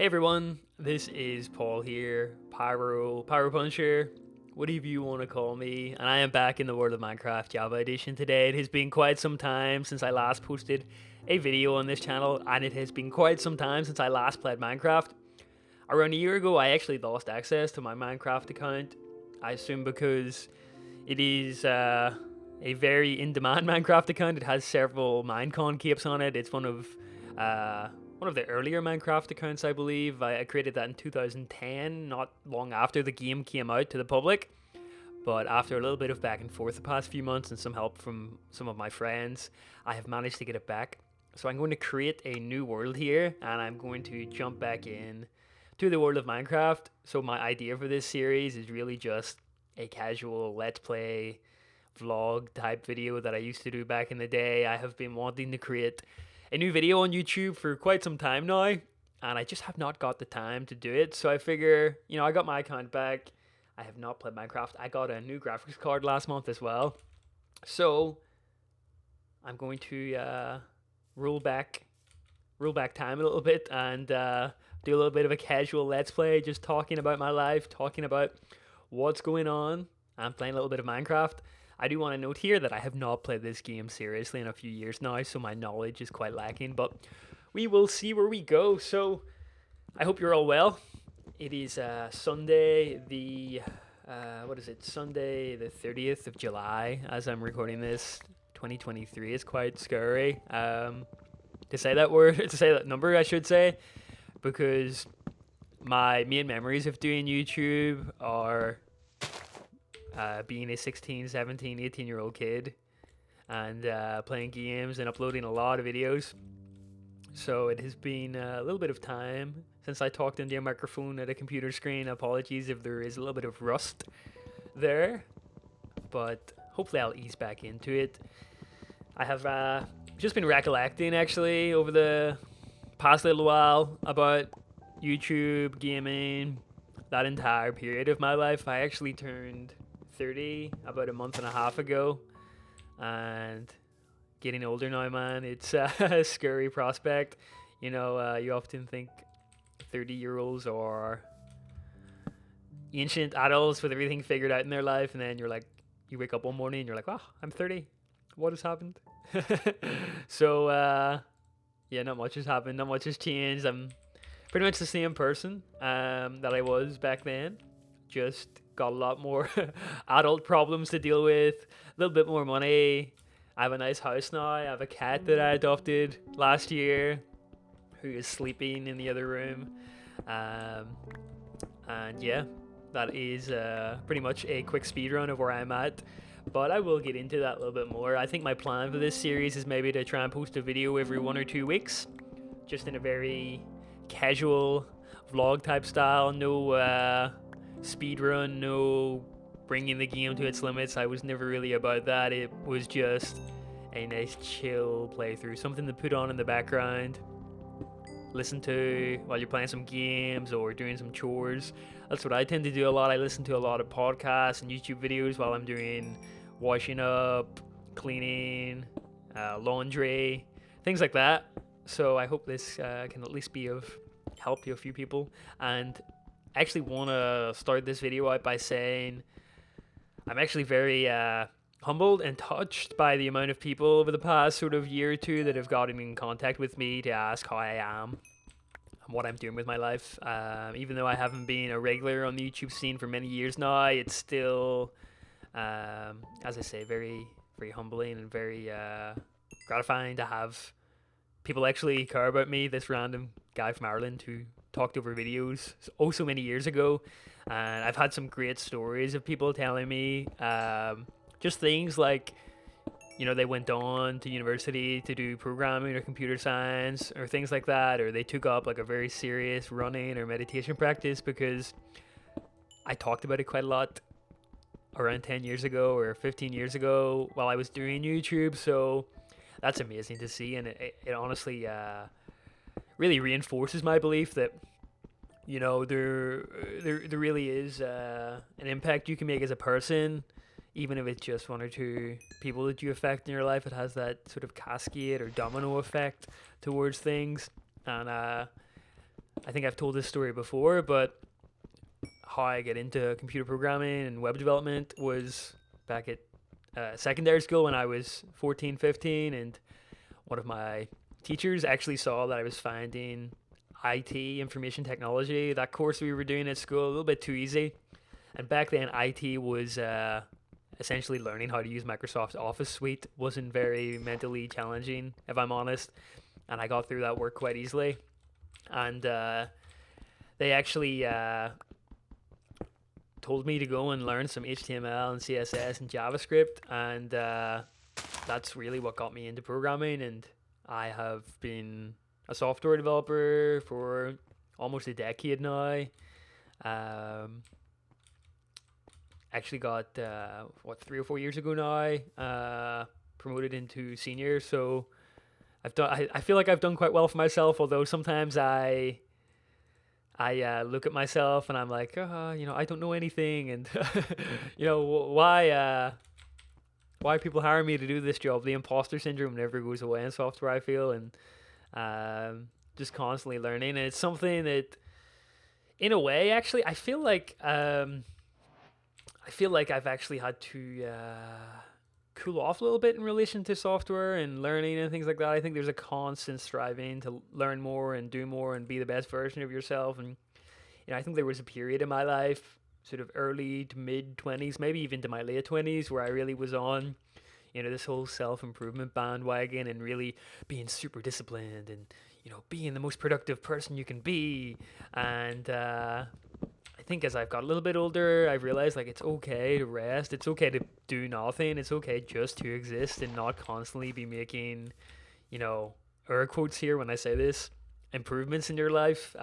Hey everyone, this is Paul here, Pyro Puncher, whatever you want to call me, and I am back in the world of Minecraft Java Edition today. It has been quite some time since I last posted a video on this channel, and it has been quite some time since I last played Minecraft. Around a year ago, I actually lost access to my Minecraft account. I assume because it is a very in-demand Minecraft account. It has several Minecon capes on it. It's one of the earlier Minecraft accounts, I believe. I created that in 2010, not long after the game came out to the public. But after a little bit of back and forth the past few months and some help from some of my friends, I have managed to get it back. So I'm going to create a new world here, and I'm going to jump back in to the world of Minecraft. So my idea for this series is really just a casual let's play vlog type video that I used to do back in the day. I have been wanting to create a new video on YouTube for quite some time now, and I just have not got the time to do it. So I figure, I got my account back. I have not played Minecraft. I got a new graphics card last month as well. So I'm going to roll back time a little bit and do a little bit of a casual let's play, just talking about my life, talking about what's going on. I'm playing a little bit of Minecraft. I do want to note here that I have not played this game seriously in a few years now, so my knowledge is quite lacking, but we will see where we go. So I hope you're all well. It is Sunday, Sunday the 30th of July, as I'm recording this. 2023 is quite scary. To say that number, I should say, because my main memories of doing YouTube are being a 16, 17, 18-year-old kid and playing games and uploading a lot of videos. So it has been a little bit of time since I talked into a microphone at a computer screen. Apologies if there is a little bit of rust there, but hopefully I'll ease back into it. I have just been recollecting actually over the past little while about YouTube, gaming, that entire period of my life. I actually turned 30 about a month and a half ago, and getting older now, man, it's a scary prospect. You often think 30-year-olds are ancient adults with everything figured out in their life, and then you wake up one morning and you're like, oh, I'm 30. What has happened? So not much has happened, not much has changed. I'm pretty much the same person that I was back then, just got a lot more adult problems to deal with, a little bit more money. I have a nice house now. I have a cat that I adopted last year who is sleeping in the other room. And yeah, that is pretty much a quick speed run of where I'm at. But I will get into that a little bit more. I think my plan for this series is maybe to try and post a video every 1 or 2 weeks, just in a very casual vlog type style. No speed run, no bringing the game to its limits. I was never really about that. It was just a nice chill playthrough, something to put on in the background, listen to while you're playing some games or doing some chores. That's what I tend to do a lot. I listen to a lot of podcasts and YouTube videos while I'm doing washing up, cleaning, laundry, things like that. So I hope this can at least be of help to a few people. And I actually want to start this video out by saying I'm actually very humbled and touched by the amount of people over the past sort of year or two that have gotten in contact with me to ask how I am and what I'm doing with my life. Even though I haven't been a regular on the YouTube scene for many years now, it's still, as I say, very, very humbling and very gratifying to have people actually care about me. This random guy from Ireland who talked over videos so many years ago, and I've had some great stories of people telling me just things like, they went on to university to do programming or computer science or things like that, or they took up like a very serious running or meditation practice because I talked about it quite a lot around 10 years ago or 15 years ago while I was doing YouTube. So that's amazing to see, and it honestly really reinforces my belief that there really is an impact you can make as a person, even if it's just 1 or 2 people that you affect in your life. It has that sort of cascade or domino effect towards things, and I I think I've told this story before, but how I get into computer programming and web development was back at secondary school when I was 14, 15, and one of my teachers actually saw that I was finding IT, information technology, that course we were doing at school, a little bit too easy. And back then, IT was essentially learning how to use Microsoft Office Suite. Wasn't very mentally challenging, if I'm honest, and I got through that work quite easily. And they actually told me to go and learn some HTML and CSS and JavaScript, and that's really what got me into programming. And I have been a software developer for almost a decade now. Actually got 3 or 4 years ago now promoted into senior. So I've done. I feel like I've done quite well for myself. Although sometimes I look at myself and I'm like, I don't know anything, and why people hire me to do this job? The imposter syndrome never goes away in software, I feel, and just constantly learning. And it's something that, in a way, actually, I feel like I've actually had to cool off a little bit in relation to software and learning and things like that. I think there's a constant striving to learn more and do more and be the best version of yourself. And I think there was a period in my life, sort of early to mid 20s, maybe even to my late 20s, where I really was on, this whole self improvement bandwagon and really being super disciplined and being the most productive person you can be. And I think as I've got a little bit older, I've realized like it's okay to rest. It's okay to do nothing. It's okay just to exist and not constantly be making, air quotes here when I say this, improvements in your life.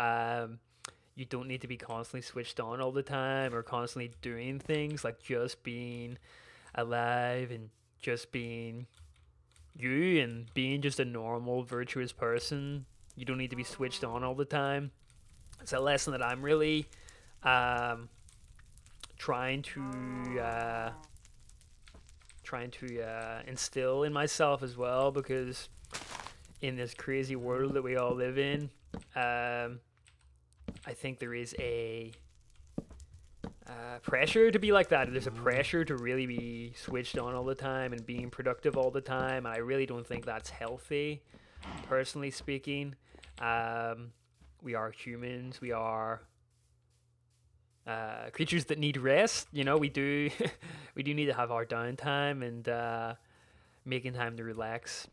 You don't need to be constantly switched on all the time or constantly doing things, like just being alive and just being you and being just a normal, virtuous person. You don't need to be switched on all the time. It's a lesson that I'm really trying to instill in myself as well, because in this crazy world that we all live in, I think there is a pressure to be like that. There's a pressure to really be switched on all the time and being productive all the time. And I really don't think that's healthy, personally speaking. We are humans. We are creatures that need rest. We do we do need to have our downtime, and making time to relax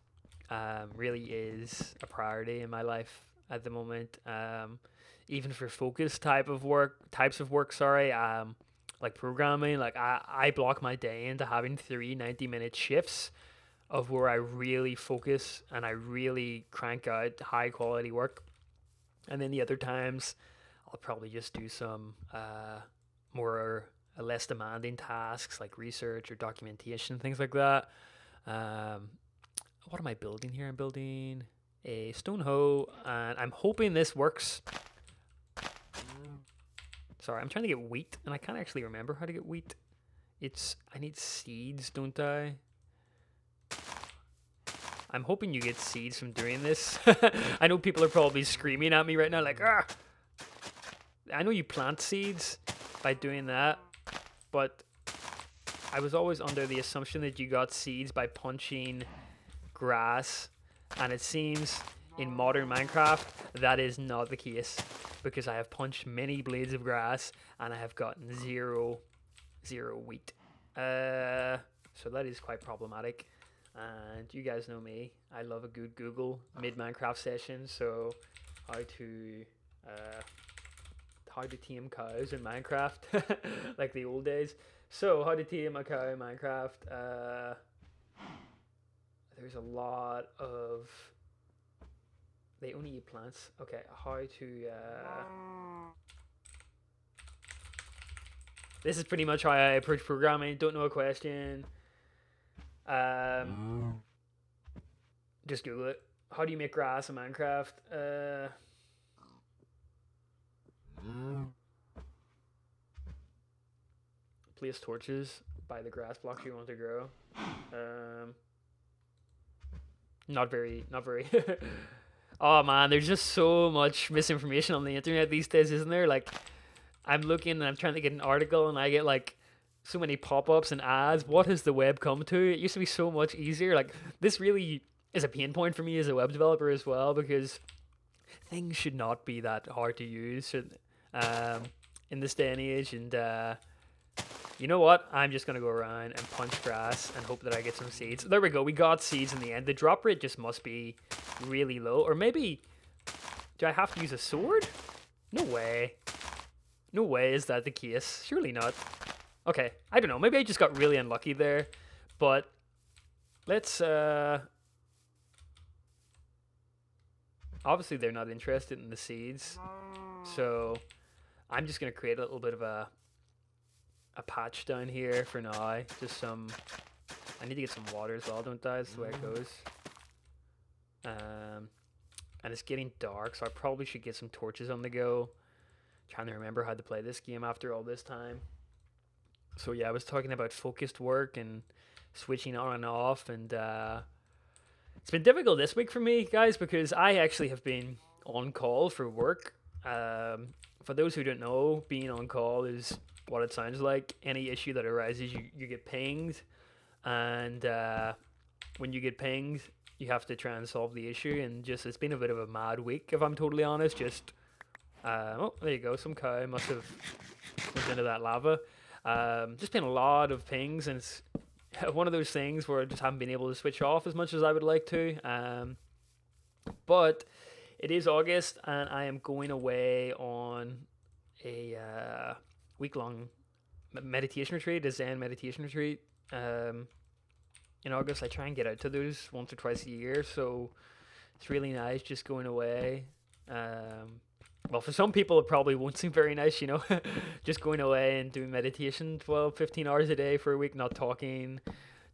really is a priority in my life at the moment. Even for focus types of work, like programming, like I block my day into having 3 90-minute shifts of where I really focus and I really crank out high quality work. And then the other times I'll probably just do some more less demanding tasks like research or documentation, things like that. What am I building here? I'm building a stone hoe, and I'm hoping this works. Sorry, I'm trying to get wheat, and I can't actually remember how to get wheat. I need seeds, don't I? I'm hoping you get seeds from doing this. I know people are probably screaming at me right now, like, ah! I know you plant seeds by doing that, but I was always under the assumption that you got seeds by punching grass, and it seems in modern Minecraft that is not the case, because I have punched many blades of grass and I have gotten zero wheat. So that is quite problematic. And you guys know me, I love a good Google mid Minecraft session. So how to tame cows in Minecraft, like the old days. So how to tame a cow in Minecraft. There's a lot of, they only eat plants. Okay, how to this is pretty much how I approach programming. Don't know a question. Just Google it. How do you make grass in Minecraft? Place torches by the grass blocks you want to grow. Not very Oh man, there's just so much misinformation on the internet these days, isn't there? Like, I'm looking and I'm trying to get an article and I get like so many pop-ups and ads. What has the web come to? It used to be so much easier. Like, this really is a pain point for me as a web developer as well, because things should not be that hard to use um, in this day and age. And you know what? I'm just gonna go around and punch grass and hope that I get some seeds. There we go. We got seeds in the end. The drop rate just must be really low, or maybe do I have to use a sword? No way. No way is that the case. Surely not. Okay, I don't know. Maybe I just got really unlucky there, but let's. Obviously, they're not interested in the seeds, so I'm just gonna create a little bit of a patch down here for now. Just some. I need to get some water as well, don't I? That's the way it goes. And it's getting dark, so I probably should get some torches on the go. Trying to remember how to play this game after all this time. So yeah, I was talking about focused work and switching on and off, and it's been difficult this week for me, guys, because I actually have been on call for work. For those who don't know, being on call is what it sounds like. Any issue that arises, you get pinged, and when you get pinged, you have to try and solve the issue. And just it's been a bit of a mad week, if I'm totally honest. Just oh, there you go. Some cow must have went into that lava. Just been a lot of pings, and it's one of those things where I just haven't been able to switch off as much as I would like to. But it is August, and I am going away on a week-long meditation retreat, a Zen meditation retreat. In August, I try and get out to those once or twice a year, so it's really nice just going away. Well, for some people, it probably won't seem very nice, you know, just going away and doing meditation 12, 15 hours a day for a week, not talking,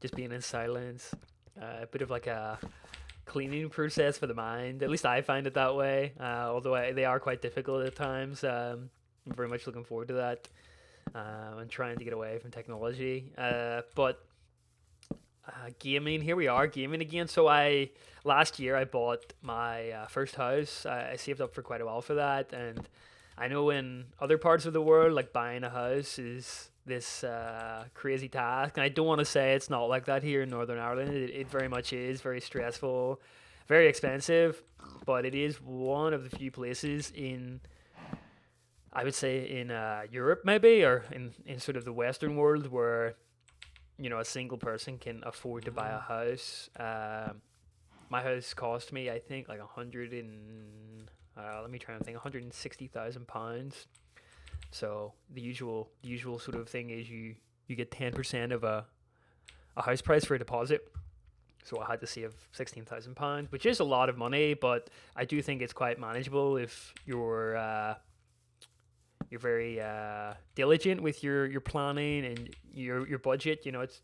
just being in silence. A bit of like a cleaning process for the mind. At least I find it that way, although they are quite difficult at times. I'm very much looking forward to that and trying to get away from technology. But gaming, here we are, gaming again. So last year I bought my first house. I saved up for quite a while for that, and I know in other parts of the world, like buying a house is this crazy task, and I don't want to say it's not like that here in Northern Ireland. It very much is very stressful, very expensive, but it is one of the few places in, I would say, in Europe maybe, or in sort of the Western world where, you know, a single person can afford to buy a house. My house cost me, I think, like let me try and think, £160,000. So the usual sort of thing is you get 10% of a house price for a deposit. So I had to save £16,000, which is a lot of money, but I do think it's quite manageable if you're very diligent with your planning and your budget. You know, it's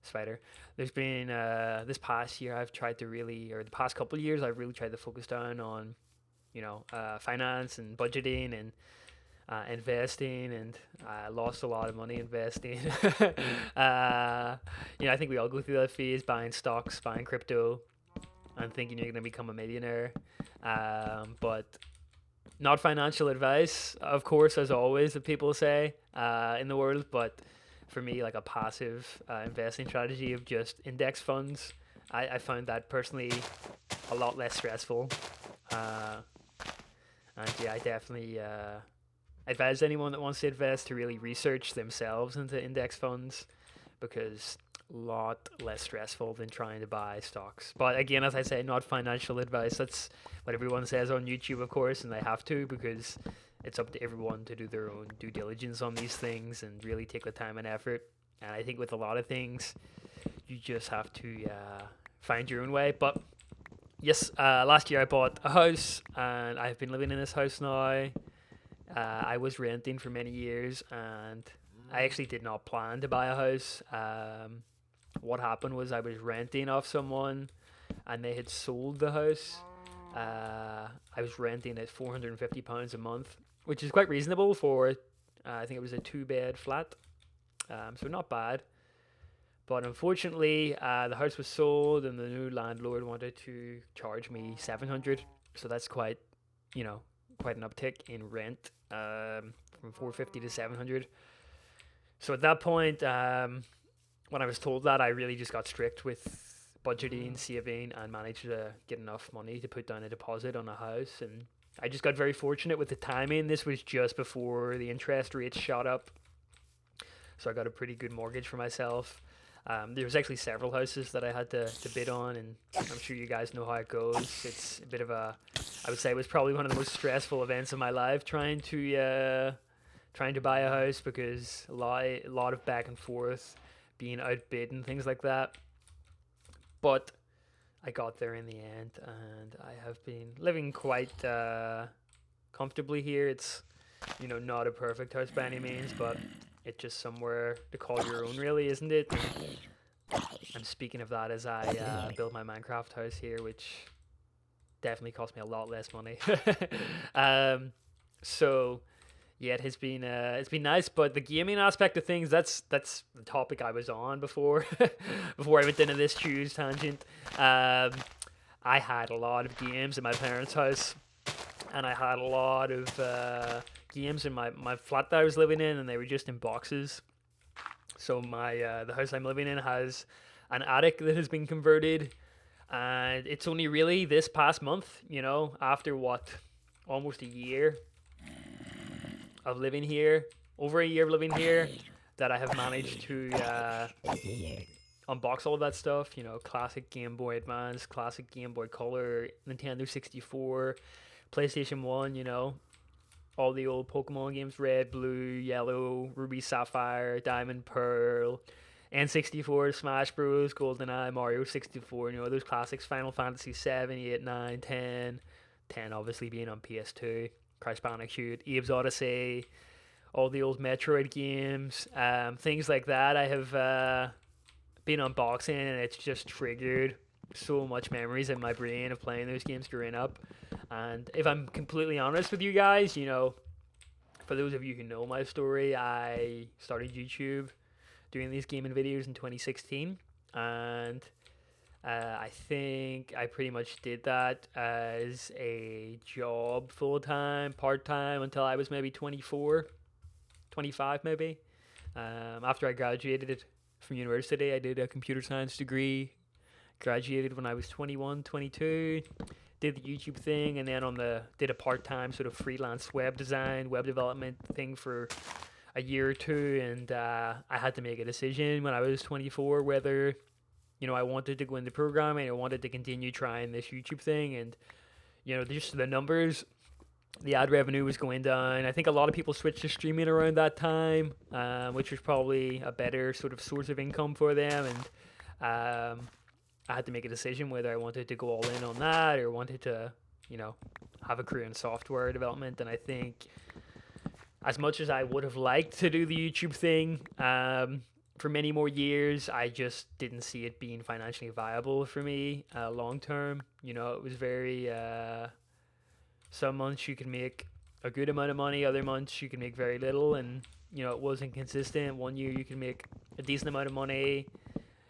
spider. There's been this past year I've tried to really, or the past couple of years I've really tried to focus down on, you know, finance and budgeting and investing, and I lost a lot of money investing. You know, I think we all go through that phase, buying stocks, buying crypto, and thinking you're going to become a millionaire. But not financial advice, of course, as always, that people say in the world, but for me, like a passive investing strategy of just index funds, I found that personally a lot less stressful. And yeah, I definitely advise anyone that wants to invest to really research themselves into index funds, because a lot less stressful than trying to buy stocks. But again, as I say, not financial advice. That's what everyone says on YouTube, of course, and they have to, because it's up to everyone to do their own due diligence on these things and really take the time and effort. And I think with a lot of things, you just have to find your own way. But yes, last year I bought a house, and I've been living in this house now. I was renting for many years, and I actually did not plan to buy a house. What happened was I was renting off someone, and they had sold the house. I was renting at £450 a month, which is quite reasonable for, I think it was a 2-bed flat. So not bad. But unfortunately, the house was sold, and the new landlord wanted to charge me 700. So that's quite, you know, quite an uptick in rent, from 450 to 700. So at that point, when I was told that, I really just got strict with budgeting, saving, and managed to get enough money to put down a deposit on a house. And I just got very fortunate with the timing. This was just before the interest rates shot up, so I got a pretty good mortgage for myself. There was actually several houses that I had to bid on, and I'm sure you guys know how it goes. It's a bit of a, I would say, it was probably one of the most stressful events of my life trying to buy a house, because a lot of back and forth, being outbid and things like that. But I got there in the end, and I have been living quite comfortably here. It's, not a perfect house by any means, but it's just somewhere to call your own, really, isn't it? And speaking of that, as I build my Minecraft house here, which definitely cost me a lot less money. So yeah, it's been nice, but the gaming aspect of things, that's the topic I was on before before I went into this huge tangent. I had a lot of games in my parents' house, and I had a lot of games in my flat that I was living in, and they were just in boxes. So my the house I'm living in has an attic that has been converted, and it's only really this past month, after what, almost a year of living here, over a year of living here, that I have managed to unbox all of that stuff. Classic Game Boy Advance, classic Game Boy Color, Nintendo 64, PlayStation 1, all the old Pokemon games, Red, Blue, Yellow, Ruby, Sapphire, Diamond, Pearl, N64, Smash Bros, GoldenEye, Mario 64, those classics, Final Fantasy 7, 8, 9, 10, 10 obviously being on PS2, Crash Bandicoot, Abe's Odyssey, all the old Metroid games, things like that. I have been unboxing, and it's just triggered so much memories in my brain of playing those games growing up. And if I'm completely honest with you guys, for those of you who know my story, I started YouTube doing these gaming videos in 2016, and I think I pretty much did that as a job, full time, part time, until I was maybe 24, 25 maybe. After I graduated from university, I did a computer science degree, graduated when I was 21, 22, did the YouTube thing, and then did a part-time sort of freelance web design, web development thing for a year or two, and I had to make a decision when I was 24 whether I wanted to go into programming. I wanted to continue trying this YouTube thing, and just the numbers, the ad revenue was going down. I think a lot of people switched to streaming around that time, which was probably a better sort of source of income for them, and I had to make a decision whether I wanted to go all in on that or wanted to, have a career in software development. And I think, as much as I would have liked to do the YouTube thing for many more years, I just didn't see it being financially viable for me long term. It was very, some months you can make a good amount of money, other months you can make very little, and it wasn't consistent. One year you can make a decent amount of money,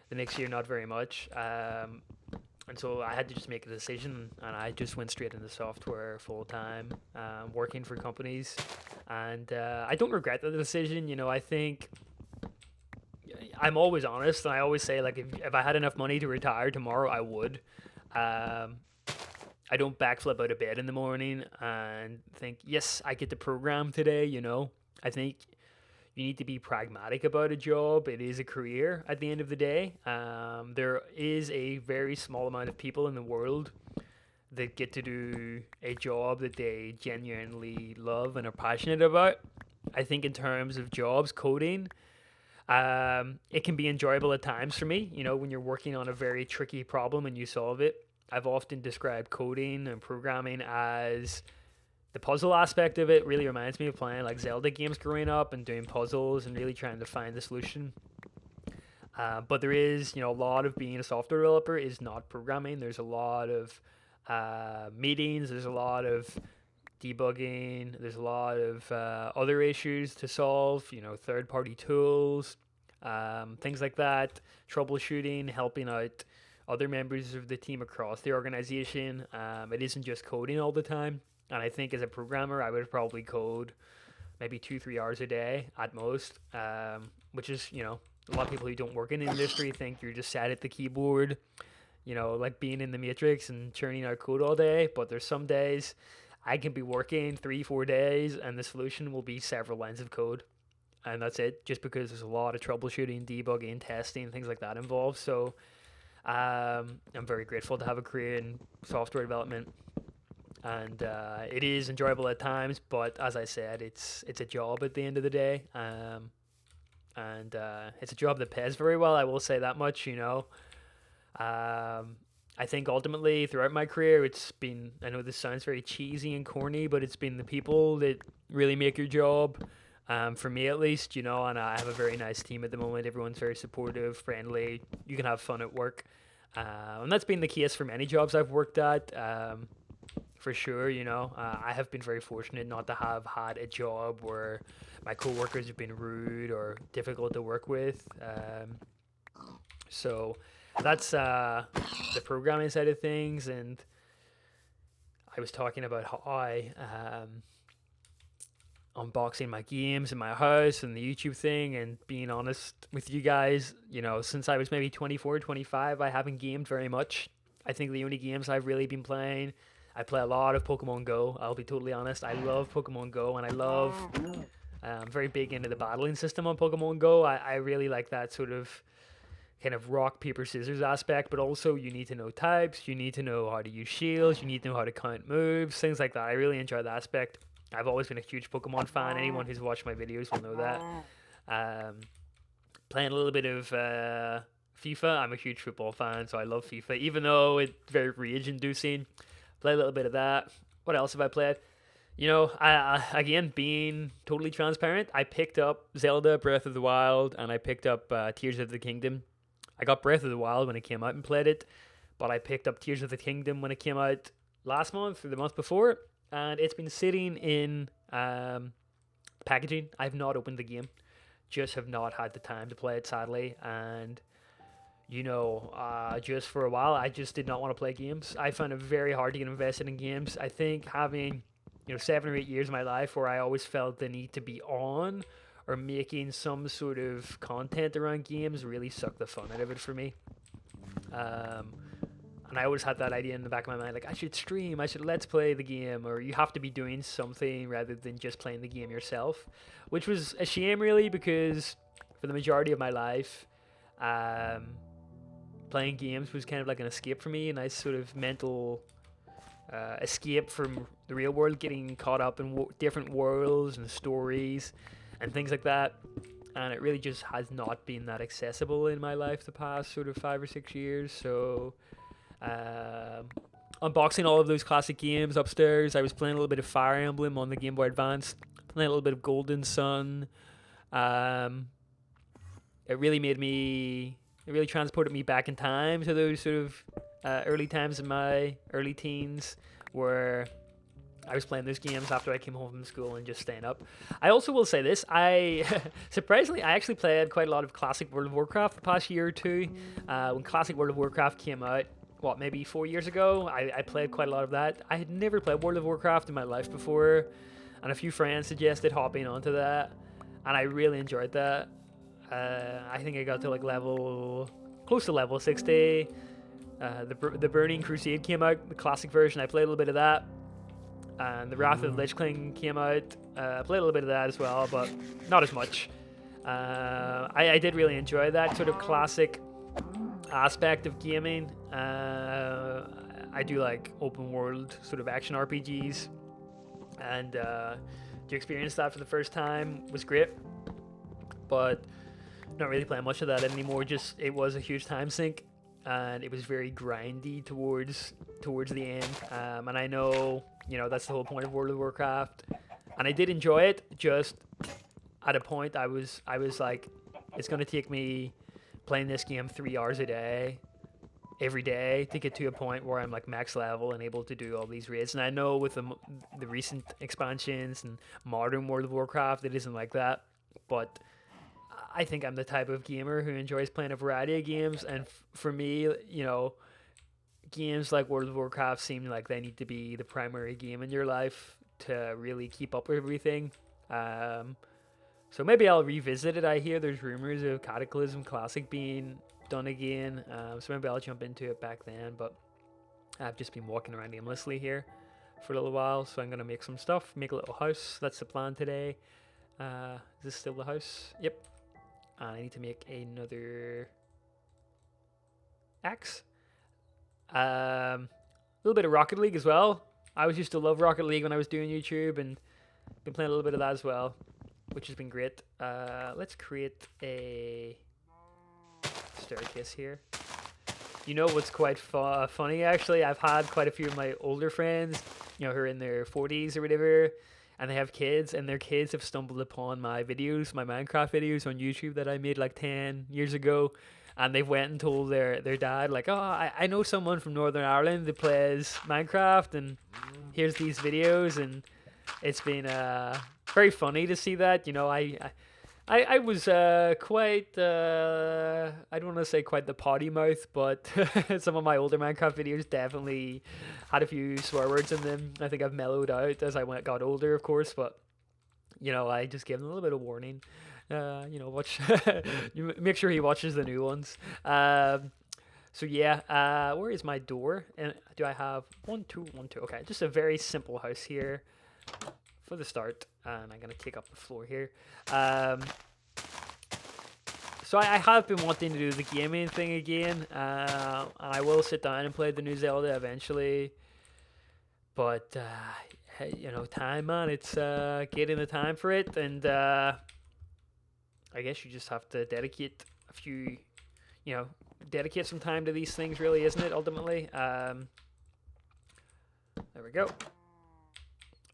the next year not very much, and so I had to just make a decision, and I just went straight into software full time, working for companies, and I don't regret the decision. I think I'm always honest, and I always say, like, if I had enough money to retire tomorrow, I would. I don't backflip out of bed in the morning and think, yes, I get to program today. I think you need to be pragmatic about a job. It is a career at the end of the day. There is a very small amount of people in the world that get to do a job that they genuinely love and are passionate about. I think in terms of jobs, coding, it can be enjoyable at times for me, when you're working on a very tricky problem and you solve it. I've often described coding and programming as the puzzle aspect of it. Really reminds me of playing like Zelda games growing up and doing puzzles and really trying to find the solution. But there is, a lot of being a software developer is not programming. There's a lot of meetings. There's a lot of debugging. There's a lot of other issues to solve. Third-party tools, things like that, troubleshooting, helping out other members of the team across the organization. It isn't just coding all the time. And I think as a programmer, I would probably code maybe 2-3 hours a day at most, which is, a lot of people who don't work in the industry think you're just sat at the keyboard, like being in the matrix and churning out code all day. But there's some days I can be working 3-4 days and the solution will be several lines of code. And that's it, just because there's a lot of troubleshooting, debugging, testing, things like that involved. So I'm very grateful to have a career in software development, and it is enjoyable at times. But as I said, it's a job at the end of the day, and it's a job that pays very well. I will say that much. I think ultimately throughout my career, it's been, I know this sounds very cheesy and corny, but it's been the people that really make your job. For me at least, and I have a very nice team at the moment. Everyone's very supportive, friendly. You can have fun at work. And that's been the case for many jobs I've worked at, for sure. I have been very fortunate not to have had a job where my coworkers have been rude or difficult to work with. So that's the programming side of things. And I was talking about how I unboxing my games in my house and the YouTube thing, and being honest with you guys, since I was maybe 24, 25, I haven't gamed very much. I think the only games I've really been playing, I play a lot of Pokemon Go. I'll be totally honest. I love Pokemon Go, and I'm very big into the battling system on Pokemon Go. I really like that sort of kind of rock, paper, scissors aspect, but also you need to know types, you need to know how to use shields, you need to know how to count moves, things like that. I really enjoy that aspect. I've always been a huge Pokemon fan. Anyone who's watched my videos will know that. Playing a little bit of FIFA. I'm a huge football fan, so I love FIFA, even though it's very rage-inducing. Play a little bit of that. What else have I played? Again, being totally transparent, I picked up Zelda Breath of the Wild, and I picked up Tears of the Kingdom. I got Breath of the Wild when it came out and played it, but I picked up Tears of the Kingdom when it came out last month or the month before. And it's been sitting in packaging. I've not opened the game. Just have not had the time to play it, sadly. And, just for a while, I just did not want to play games. I found it very hard to get invested in games. I think having, 7 or 8 years of my life where I always felt the need to be on or making some sort of content around games really sucked the fun out of it for me. And I always had that idea in the back of my mind, like, I should stream, I should let's play the game, or you have to be doing something rather than just playing the game yourself, which was a shame, really, because for the majority of my life, playing games was kind of like an escape for me, a nice sort of mental escape from the real world, getting caught up in different worlds and stories and things like that. And it really just has not been that accessible in my life the past sort of 5 or 6 years, so... unboxing all of those classic games upstairs. I was playing a little bit of Fire Emblem on the Game Boy Advance, playing a little bit of Golden Sun. It really transported me back in time to those sort of early times in my early teens where I was playing those games after I came home from school and just staying up. I also will say this, surprisingly, I actually played quite a lot of classic World of Warcraft the past year or two. When classic World of Warcraft came out, maybe 4 years ago, I played quite a lot of that. I had never played World of Warcraft in my life before, and a few friends suggested hopping onto that, and I really enjoyed that. I think I got to close to level 60. The Burning Crusade came out, the classic version. I played a little bit of that, and the Wrath of the Lich King came out. I played a little bit of that as well, but not as much. I did really enjoy that sort of classic aspect of gaming. I do like open world sort of action RPGs, and to experience that for the first time was great, but not really playing much of that anymore. Just it was a huge time sink, and it was very grindy towards the end, and I know that's the whole point of World of Warcraft, and I did enjoy it. Just at a point I was like, it's going to take me playing this game 3 hours a day every day to get to a point where I'm like max level and able to do all these raids. And I know with the recent expansions and modern World of Warcraft, it isn't like that, but I think I'm the type of gamer who enjoys playing a variety of games, and for me, games like World of Warcraft seem like they need to be the primary game in your life to really keep up with everything. Um, so maybe I'll revisit it. I hear there's rumors of Cataclysm Classic being done again, so maybe I'll jump into it back then. But I've just been walking around aimlessly here for a little while, so I'm gonna make some stuff, make a little house. That's the plan today. Is this still the house? Yep. I need to make another axe. A little bit of Rocket League as well. I was used to love Rocket League when I was doing YouTube, and been playing a little bit of that as well, which has been great. Let's create a staircase here. You know what's quite funny actually? I've had quite a few of my older friends, who are in their 40s or whatever, and they have kids, and their kids have stumbled upon my videos, my Minecraft videos on YouTube that I made like 10 years ago, and they've went and told their dad like, oh, I know someone from Northern Ireland that plays Minecraft, and here's these videos, and it's been very funny to see that. I was quite, I don't want to say quite the potty mouth, but some of my older Minecraft videos definitely had a few swear words in them. I think I've mellowed out as I got older, of course, but, I just gave him a little bit of warning. Watch, you make sure he watches the new ones. So yeah, where is my door? And do I have 1, 2, 1, 2? Okay, just a very simple house here for the start, and I'm gonna kick up the floor here. So I have been wanting to do the gaming thing again. I will sit down and play the new Zelda eventually, but hey, time, man. It's getting the time for it, and I guess you just have to dedicate a few, dedicate some time to these things, really, isn't it? Ultimately, there we go.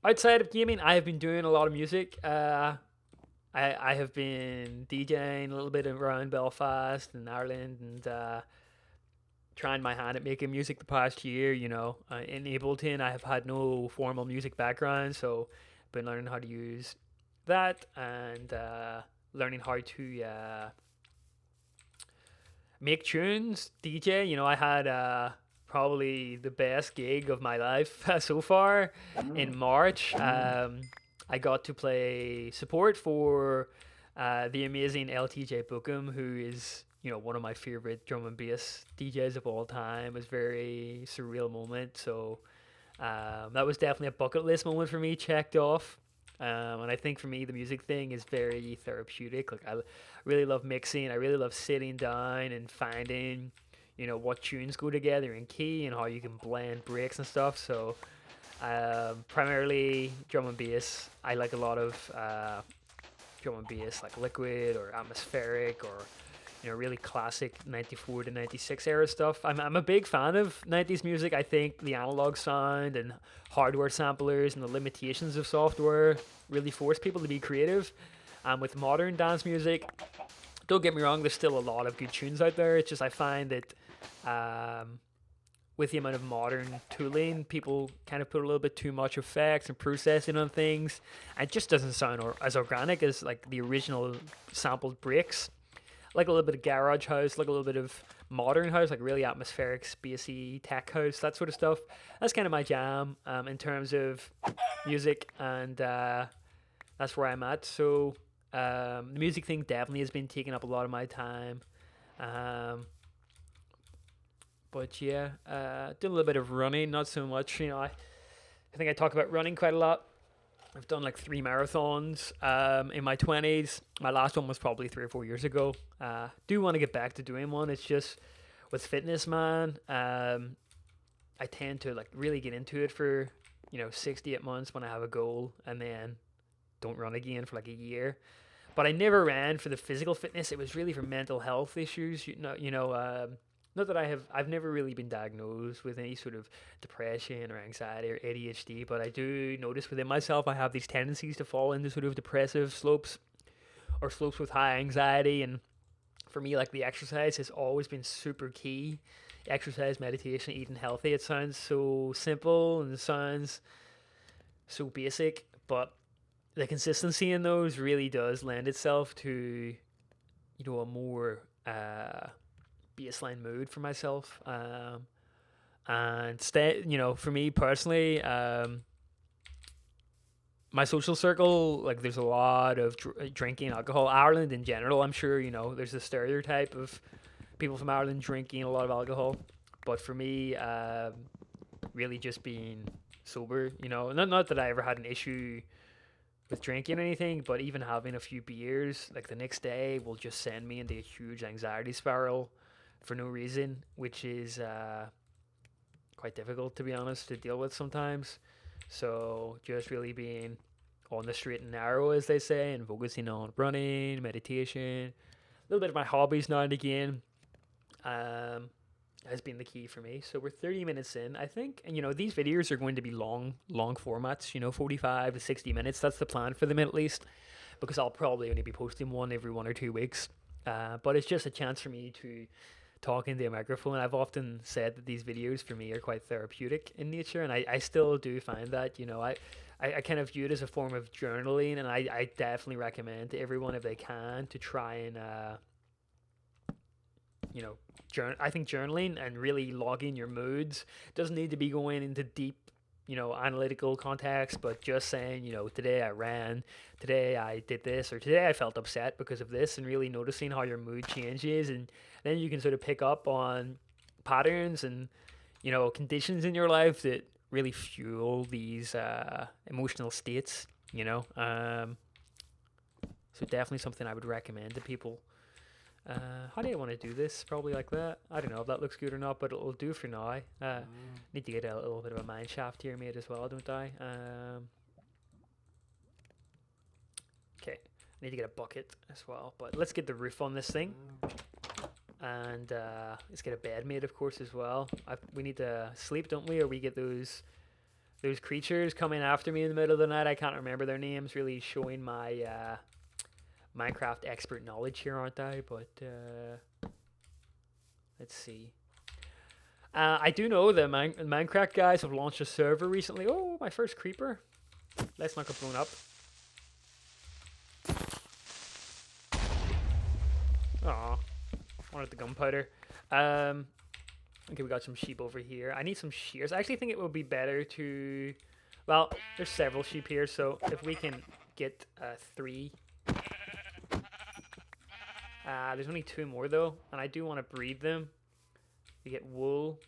Outside of gaming, I have been doing a lot of music. I have been DJing a little bit around Belfast and Ireland, and trying my hand at making music the past year. In Ableton, I have had no formal music background, so I've been learning how to use that, and learning how to make tunes, DJ. I had probably the best gig of my life so far in March. I got to play support for the amazing LTJ Bookham, who is one of my favorite drum and bass DJs of all time. It was a very surreal moment, so that was definitely a bucket list moment for me, checked off. And I think for me the music thing is very therapeutic. Like, I really love mixing. I really love sitting down and finding what tunes go together in key and how you can blend breaks and stuff. So primarily drum and bass. I like a lot of drum and bass, like liquid or atmospheric, or really classic 94 to 96 era stuff. I'm a big fan of 90s music. I think the analog sound and hardware samplers and the limitations of software really force people to be creative. And with modern dance music, don't get me wrong, there's still a lot of good tunes out there. It's just I find that with the amount of modern tooling, people kind of put a little bit too much effects and processing on things. It just doesn't sound as organic as like the original sampled breaks. Like a little bit of garage house, like a little bit of modern house, like really atmospheric, spacey tech house, that sort of stuff. That's kind of my jam in terms of music, and that's where I'm at. So the music thing definitely has been taking up a lot of my time. But yeah, did a little bit of running, not so much. I think I talk about running quite a lot. I've done like 3 marathons in my 20s. My last one was probably 3 or 4 years ago. Do want to get back to doing one. It's just with fitness, man. I tend to like really get into it for 6 to 8 months when I have a goal, and then don't run again for like a year. But I never ran for the physical fitness. It was really for mental health issues. Not that I've never really been diagnosed with any sort of depression or anxiety or ADHD, but I do notice within myself I have these tendencies to fall into sort of depressive slopes or slopes with high anxiety. And for me, like, the exercise has always been super key. Exercise, meditation, eating healthy. It sounds so simple and it sounds so basic, but the consistency in those really does lend itself to a more baseline mood for myself. And stay, for me personally, my social circle, like there's a lot of drinking alcohol. Ireland in general, I'm sure there's a stereotype of people from Ireland drinking a lot of alcohol, but for me, really just being sober. Not that I ever had an issue with drinking or anything, but even having a few beers, like the next day, will just send me into a huge anxiety spiral for no reason, which is quite difficult to be honest to deal with sometimes. So just really being on the straight and narrow, as they say, and focusing on running, meditation, a little bit of my hobbies now and again, um, has been the key for me. So we're 30 minutes in, I think, and these videos are going to be long formats. 45 to 60 minutes. That's the plan for them at least, because I'll probably only be posting one every 1 or 2 weeks. But it's just a chance for me to talk into a microphone. I've often said that these videos for me are quite therapeutic in nature, and I still do find that. I kind of view it as a form of journaling, and I definitely recommend to everyone if they can to try and I think journaling and really logging your moods doesn't need to be going into deep, analytical context, but just saying, today I ran, today I did this, or today I felt upset because of this, and really noticing how your mood changes, and then you can sort of pick up on patterns and conditions in your life that really fuel these emotional states. So definitely something I would recommend to people. How do I want to do this? Probably like that. I don't know if that looks good or not, but it'll do for now. Need to get a little bit of a mine shaft here made as well, don't I? Okay, need to get a bucket as well. But let's get the roof on this thing, and let's get a bed made, of course, as well. We need to sleep, don't we? Or we get those creatures coming after me in the middle of the night. I can't remember their names. Really showing my Minecraft expert knowledge here, aren't I? But let's see. I do know the Minecraft guys have launched a server recently. Oh, my first creeper. Let's not get blown up. Aw, wanted the gunpowder. Okay, we got some sheep over here. I need some shears. I actually think it would be better to... Well, there's several sheep here, so if we can get 3... there's only 2 more though, and I do want to breed them to get wool.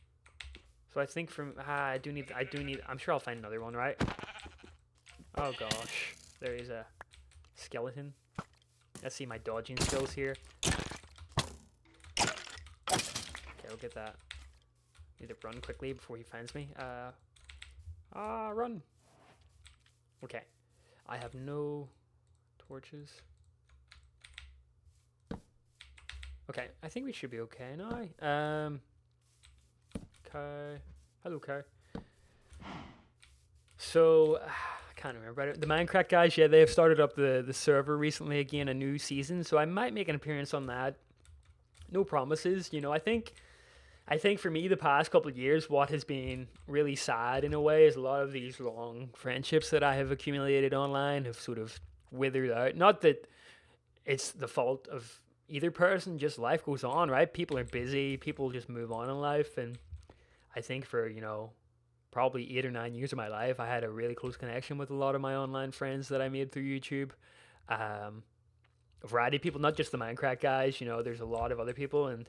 So I think from I do need. I'm sure I'll find another one, right? Oh gosh, there is a skeleton. Let's see my dodging skills here. Okay, I'll get that. Need to run quickly before he finds me. Run. Okay, I have no torches. Okay, I think we should be okay now. Okay. Hello, Kai. So, I can't remember. The Minecraft guys, yeah, they have started up the server recently again, a new season. So I might make an appearance on that. No promises. I think for me, the past couple of years, what has been really sad in a way is a lot of these long friendships that I have accumulated online have sort of withered out. Not that it's the fault of either person, just life goes on, right? People are busy, people just move on in life, and I think for probably 8 or 9 years of my life, I had a really close connection with a lot of my online friends that I made through YouTube. A variety of people, not just the Minecraft guys. There's a lot of other people, and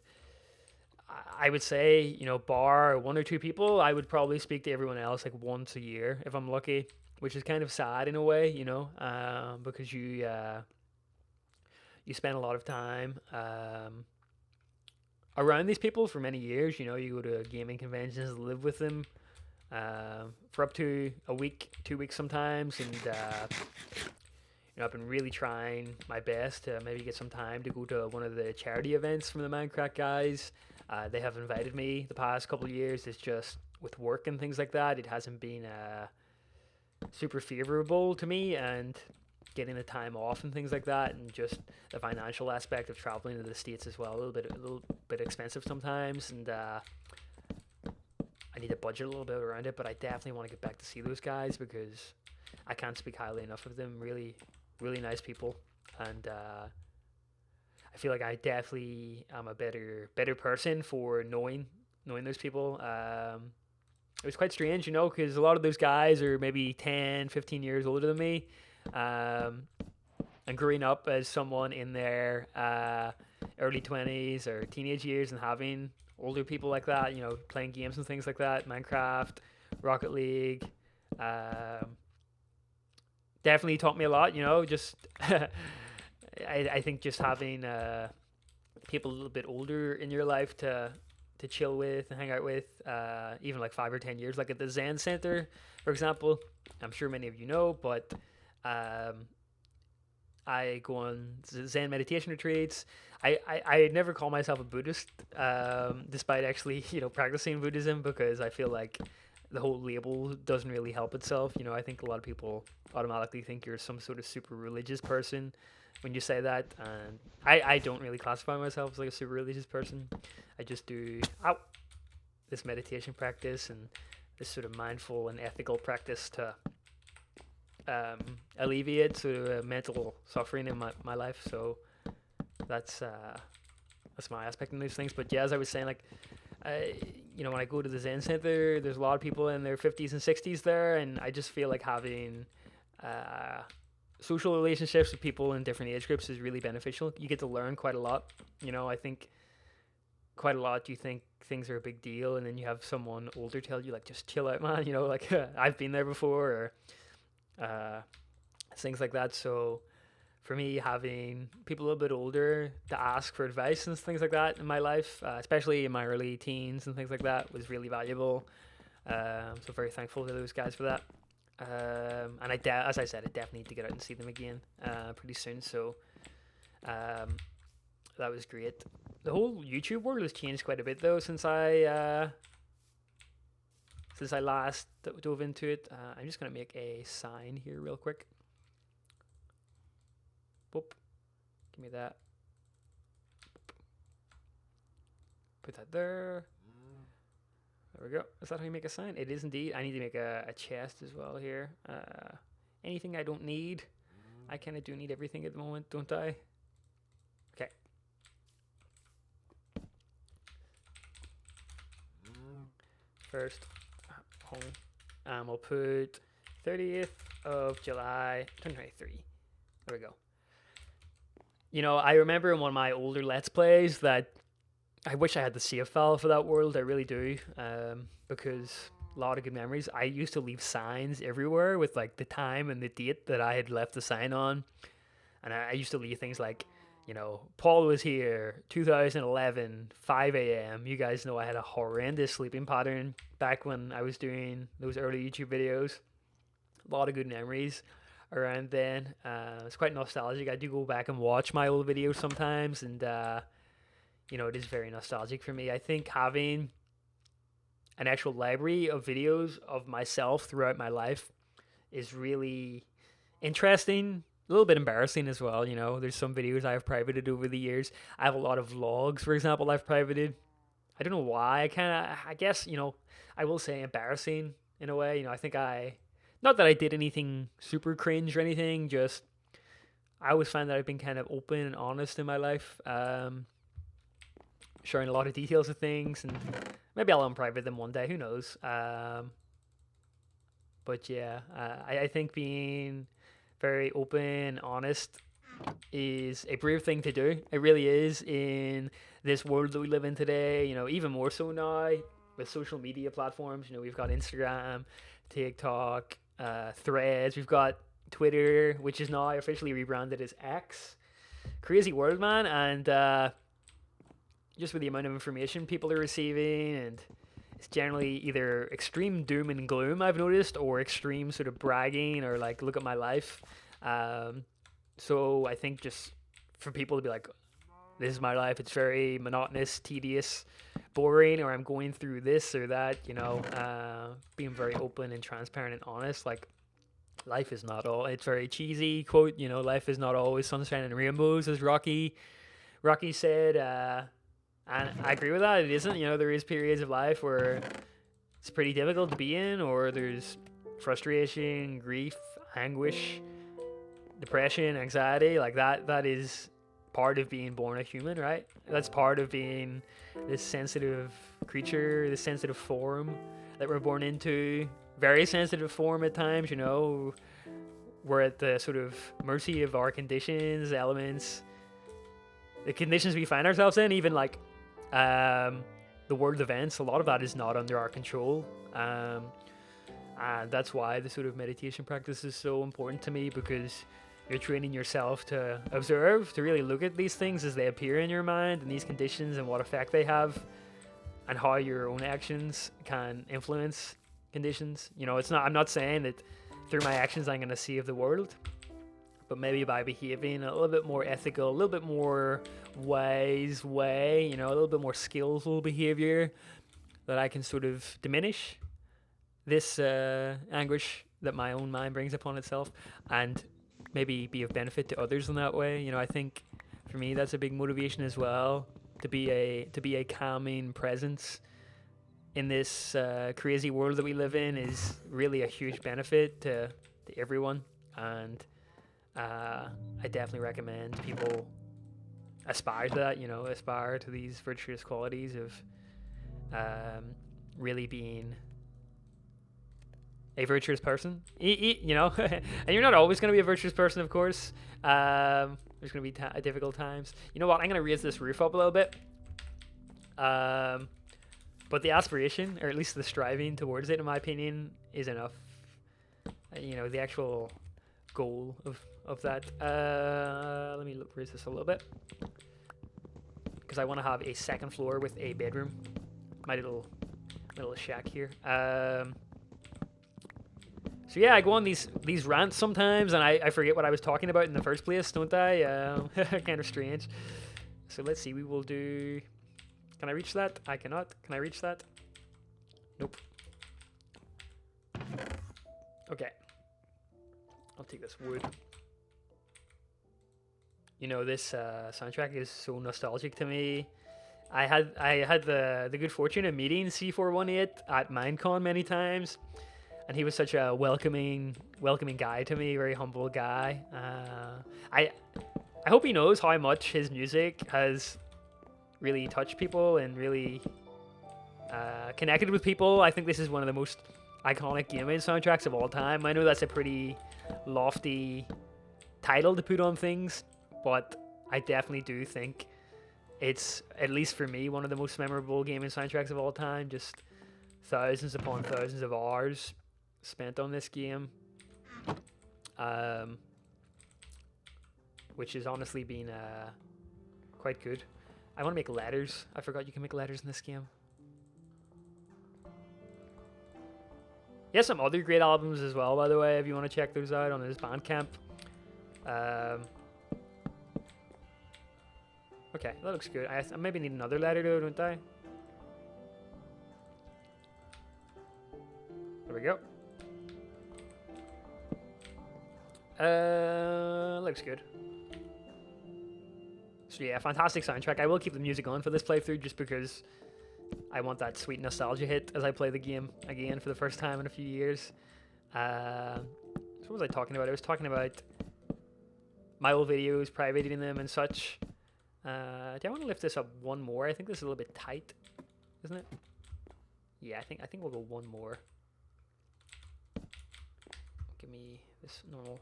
I would say, bar 1 or 2 people, I would probably speak to everyone else like once a year if I'm lucky, which is kind of sad in a way, because you spend a lot of time around these people for many years. You go to gaming conventions, live with them for up to a week, 2 weeks sometimes, and I've been really trying my best to maybe get some time to go to one of the charity events from the Minecraft guys. They have invited me the past couple of years. It's just with work and things like that, it hasn't been super favorable to me, and getting the time off and things like that, and just the financial aspect of traveling to the States as well, a little bit expensive sometimes, and I need to budget a little bit around it. But I definitely want to get back to see those guys because I can't speak highly enough of them. Really, really nice people, and I feel like I definitely am a better person for knowing those people. It was quite strange, because a lot of those guys are maybe 10, 15 years older than me. Um, and growing up as someone in their early 20s or teenage years and having older people like that, playing games and things like that, Minecraft, Rocket League, um, definitely taught me a lot, just I think just having people a little bit older in your life to chill with and hang out with, even like 5 or 10 years, like at the Zen Center, for example. I'm sure many of you know, but um, I go on Zen meditation retreats. I never call myself a Buddhist, despite actually practicing Buddhism, because I feel like the whole label doesn't really help itself. I think a lot of people automatically think you're some sort of super religious person when you say that, and I don't really classify myself as like a super religious person. I just do this meditation practice and this sort of mindful and ethical practice to um, alleviate sort of mental suffering in my life. So that's my aspect in these things. But yeah, as I was saying, like when I go to the Zen Center, there's a lot of people in their 50s and 60s there, and I just feel like having uh, social relationships with people in different age groups is really beneficial. You get to learn quite a lot. I think quite a lot you think things are a big deal, and then you have someone older tell you like, just chill out, man. Like I've been there before, or things like that. So for me, having people a little bit older to ask for advice and things like that in my life, especially in my early teens and things like that, was really valuable. So very thankful to those guys for that. And as I said, I definitely need to get out and see them again pretty soon. So that was great. The whole YouTube world has changed quite a bit though since I last dove into it. I'm just gonna make a sign here real quick. Boop. Give me that. Put that there. There we go. Is that how you make a sign? It is indeed. I need to make a chest as well here. Anything I don't need. I kind of do need everything at the moment, don't I? Okay. First home. We'll put 30th of July 2023. There we go. I remember in one of my older Let's Plays that I wish I had the save file for that world. I really do, because a lot of good memories. I used to leave signs everywhere with like the time and the date that I had left the sign on, and I used to leave things like, Paul was here, 2011, 5 a.m. You guys know I had a horrendous sleeping pattern back when I was doing those early YouTube videos. A lot of good memories around then. It's quite nostalgic. I do go back and watch my old videos sometimes, and it is very nostalgic for me. I think having an actual library of videos of myself throughout my life is really interesting. A little bit embarrassing as well. There's some videos I've privated over the years. I have a lot of vlogs, for example, I've privated. I don't know why. I guess, I will say embarrassing in a way. I think not that I did anything super cringe or anything, just I always find that I've been kind of open and honest in my life, sharing a lot of details of things, and maybe I'll unprivate them one day, who knows. But yeah, I think being very open, honest is a brave thing to do. It really is in this world that we live in today, even more so now with social media platforms. We've got Instagram, TikTok, Threads, we've got Twitter, which is now officially rebranded as X. Crazy world, man. And just with the amount of information people are receiving, and it's generally either extreme doom and gloom, I've noticed, or extreme sort of bragging, or like, look at my life. So I think just for people to be like, this is my life, it's very monotonous, tedious, boring, or I'm going through this or that, being very open and transparent and honest, like, life is not all, it's very cheesy quote, life is not always sunshine and rainbows, as Rocky said, and I agree with that. It isn't. There is periods of life where it's pretty difficult to be in, or there's frustration, grief, anguish, depression, anxiety. Like that is part of being born a human, right? That's part of being this sensitive creature, this sensitive form that we're born into. Very sensitive form at times, you know. We're at the sort of mercy of our conditions, elements, the conditions we find ourselves in, even like the world events. A lot of that is not under our control. And that's why the sort of meditation practice is so important to me, because you're training yourself to observe, to really look at these things as they appear in your mind and these conditions and what effect they have and how your own actions can influence conditions. You know, I'm not saying that through my actions I'm going to save the world, but maybe by behaving a little bit more ethical, a little bit more wise way, you know, a little bit more skillful behavior, that I can sort of diminish this anguish that my own mind brings upon itself, and maybe be of benefit to others in that way. You know, I think for me that's a big motivation as well, to be a calming presence in this crazy world that we live in is really a huge benefit to everyone. And I definitely recommend people aspire to that, you know, aspire to these virtuous qualities of really being a virtuous person, you know. And you're not always going to be a virtuous person, of course. There's going to be difficult times. You know what, I'm going to raise this roof up a little bit, but the aspiration, or at least the striving towards it, in my opinion, is enough. You know, the actual goal of that. Let me raise this a little bit, because I want to have a second floor with a bedroom. My little shack here. So yeah, I go on these rants sometimes, and I forget what I was talking about in the first place, don't I? Kind of strange. So let's see. We will do. Can I reach that? I cannot. Can I reach that? Nope. Okay. I'll take this wood. You know, this soundtrack is so nostalgic to me. I had the good fortune of meeting C418 at Minecon many times, and he was such a welcoming guy to me, very humble guy. I hope he knows how much his music has really touched people and really connected with people. I think this is one of the most iconic gaming soundtracks of all time. I know that's a pretty lofty title to put on things, but I definitely do think it's, at least for me, one of the most memorable gaming soundtracks of all time. Just thousands upon thousands of hours spent on this game, which has honestly been quite good. I want to make letters. I forgot you can make letters in this game. He has some other great albums as well, by the way, if you want to check those out on his Bandcamp. Okay, that looks good. I maybe need another letter though, don't I? There we go. Looks good. So yeah, fantastic soundtrack. I will keep the music on for this playthrough just because I want that sweet nostalgia hit as I play the game again for the first time in a few years. So what was I talking about? I was talking about my old videos, privating them and such. Do I want to lift this up one more? I think this is a little bit tight, isn't it? Yeah, I think we'll go one more. Give me this normal.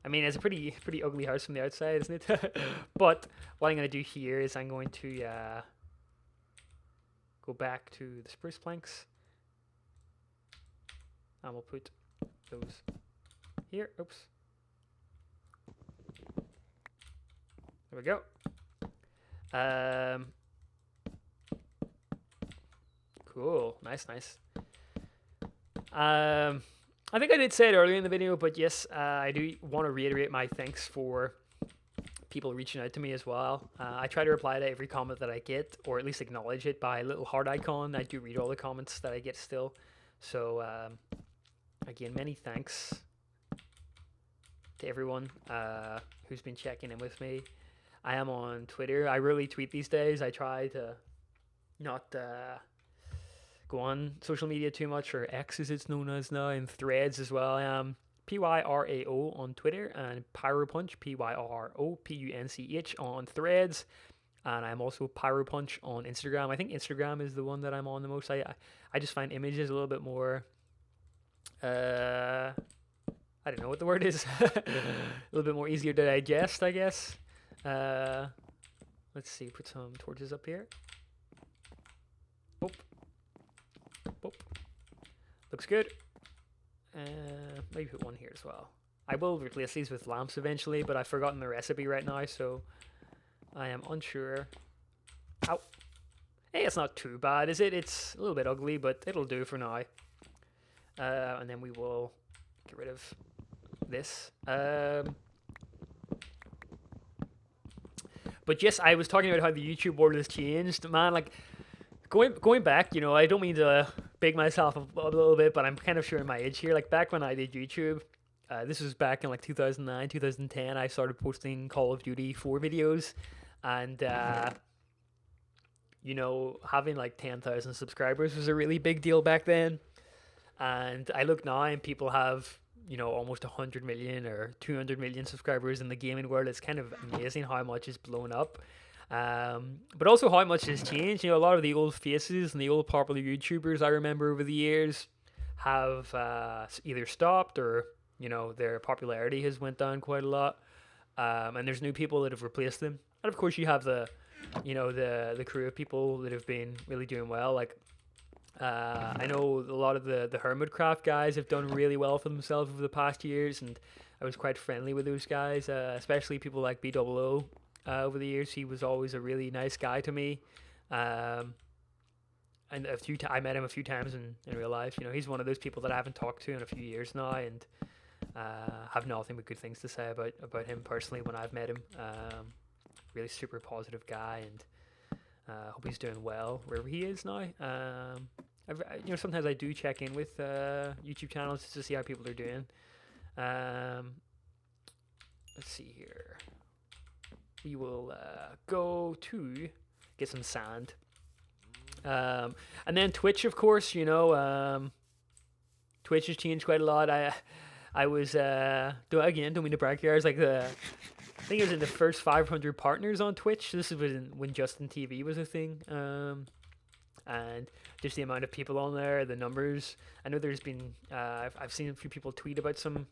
I mean, it's a pretty ugly house from the outside, isn't it? But what I'm going to do here is I'm going to go back to the spruce planks, and we'll put those here. Oops. There we go. Cool. Nice. I think I did say it earlier in the video, but yes, I do want to reiterate my thanks for people reaching out to me as well. I try to reply to every comment that I get, or at least acknowledge it by a little heart icon. I do read all the comments that I get still. So, again, many thanks to everyone who's been checking in with me. I am on Twitter. I rarely tweet these days. I try to not go on social media too much, or X as it's known as now, and Threads as well. I am Pyrao on Twitter, and Pyropunch, Pyropunch on Threads. And I'm also Pyropunch on Instagram. I think Instagram is the one that I'm on the most. I just find images a little bit more. I don't know what the word is. A little bit more easier to digest, I guess. Let's see. Put some torches up here. Boop. Boop. Looks good. Maybe put one here as well. I will replace these with lamps eventually, but I've forgotten the recipe right now, so I am unsure. Ow. Hey, it's not too bad, is it? It's a little bit ugly, but it'll do for now. And then we will get rid of this. But yes, I was talking about how the YouTube world has changed, man. Like going back, I don't mean to big myself up a little bit, but I'm kind of showing my age here. Like back when I did YouTube, this was back in like 2009, 2010. I started posting Call of Duty 4 videos, and having like 10,000 subscribers was a really big deal back then. And I look now, and people have almost 100 million or 200 million subscribers in the gaming world. It's kind of amazing how much is blown up. But also how much has changed. A lot of the old faces and the old popular YouTubers I remember over the years have either stopped or their popularity has went down quite a lot. And there's new people that have replaced them. And of course you have the crew of people that have been really doing well. Like I know a lot of the Hermitcraft guys have done really well for themselves over the past years, and I was quite friendly with those guys, especially people like BOO. Over the years, he was always a really nice guy to me, and I met him a few times in real life. He's one of those people that I haven't talked to in a few years now, and have nothing but good things to say about him personally when I've met him. Really super positive guy, and hope he's doing well wherever he is now. Sometimes I do check in with YouTube channels just to see how people are doing. Let's see here. We will go to get some sand. And then Twitch, of course, Twitch has changed quite a lot. I was, don't mean to brag here, I was like I think it was in the first 500 partners on Twitch. This was when Justin TV was a thing. And just the amount of people on there, the numbers. I know there's been, I've seen a few people tweet about some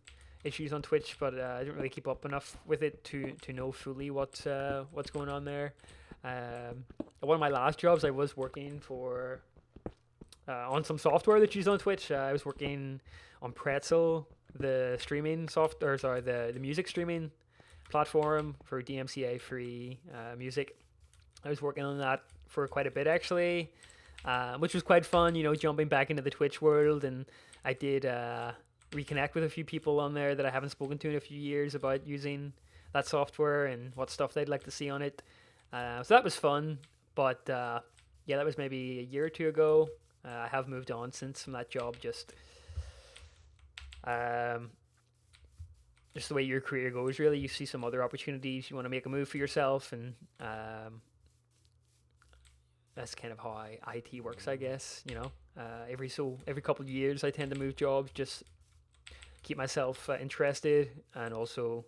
issues on Twitch, but I didn't really keep up enough with it to know fully what's going on there. One of my last jobs, I was working for on some software that's used on Twitch. I was working on Pretzel, the streaming the music streaming platform for DMCA free music. I was working on that for quite a bit actually, which was quite fun. Jumping back into the Twitch world, and I did reconnect with a few people on there that I haven't spoken to in a few years about using that software and what stuff they'd like to see on it. So that was fun, but that was maybe a year or two ago. I have moved on since from that job. Just the way your career goes, really. You see some other opportunities, you want to make a move for yourself, and that's kind of how IT works, I guess. Every couple of years I tend to move jobs, just keep myself interested, and also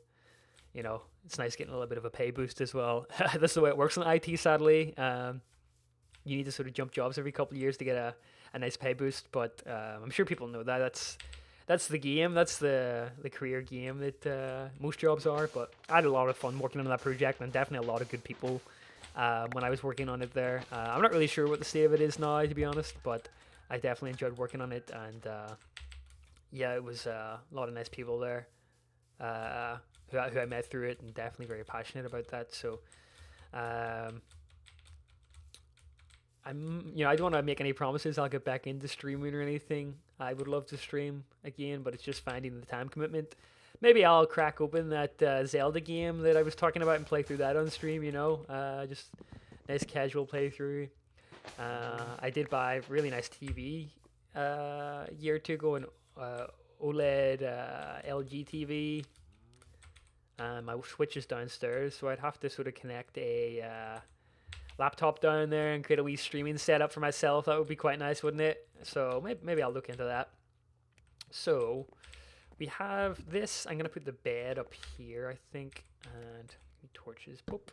it's nice getting a little bit of a pay boost as well. That's the way it works in IT, sadly. You need to sort of jump jobs every couple of years to get a nice pay boost, but I'm sure people know that. That's the game. That's the career game that most jobs are. But I had a lot of fun working on that project, and definitely a lot of good people when I was working on it there. I'm not really sure what the state of it is now, to be honest, but I definitely enjoyed working on it, and it was a lot of nice people there who I met through it, and definitely very passionate about that. So I don't want to make any promises I'll get back into streaming or anything. I would love to stream again, but it's just finding the time commitment. Maybe I'll crack open that Zelda game that I was talking about and play through that on stream, just nice casual playthrough. I did buy a really nice TV a year or two ago, an OLED LG TV. My Switch is downstairs, so I'd have to sort of connect a laptop down there and create a wee streaming setup for myself. That would be quite nice, wouldn't it? So maybe I'll look into that. So we have this. I'm gonna put the bed up here, I think, and torches. Boop.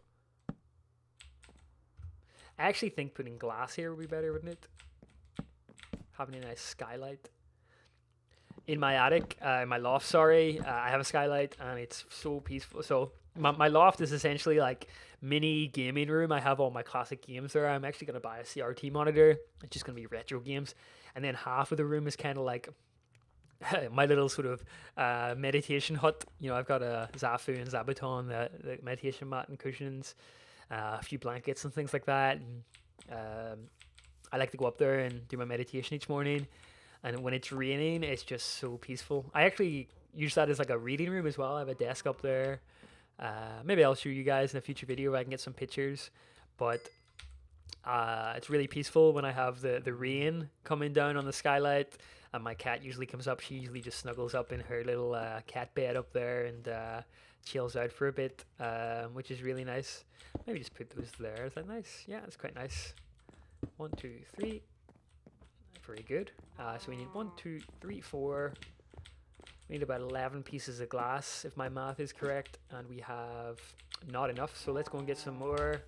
I actually think putting glass here would be better, wouldn't it? Having a nice skylight. In my attic, my loft, sorry, I have a skylight and it's so peaceful. So my loft is essentially like mini gaming room. I have all my classic games there. I'm actually going to buy a CRT monitor. It's just going to be retro games. And then half of the room is kind of like my little sort of meditation hut. You know, I've got a Zafu and Zabuton, the meditation mat and cushions, a few blankets and things like that. And I like to go up there and do my meditation each morning. And when it's raining, it's just so peaceful. I actually use that as like a reading room as well. I have a desk up there. Maybe I'll show you guys in a future video where I can get some pictures. But it's really peaceful when I have the rain coming down on the skylight. And my cat usually comes up. She usually just snuggles up in her little cat bed up there and chills out for a bit, which is really nice. Maybe just put those there. Is that nice? Yeah, it's quite nice. 1, 2, 3. Very good. So we need 1, 2, 3, 4. We need about 11 pieces of glass, if my math is correct, and we have not enough. So let's go and get some more.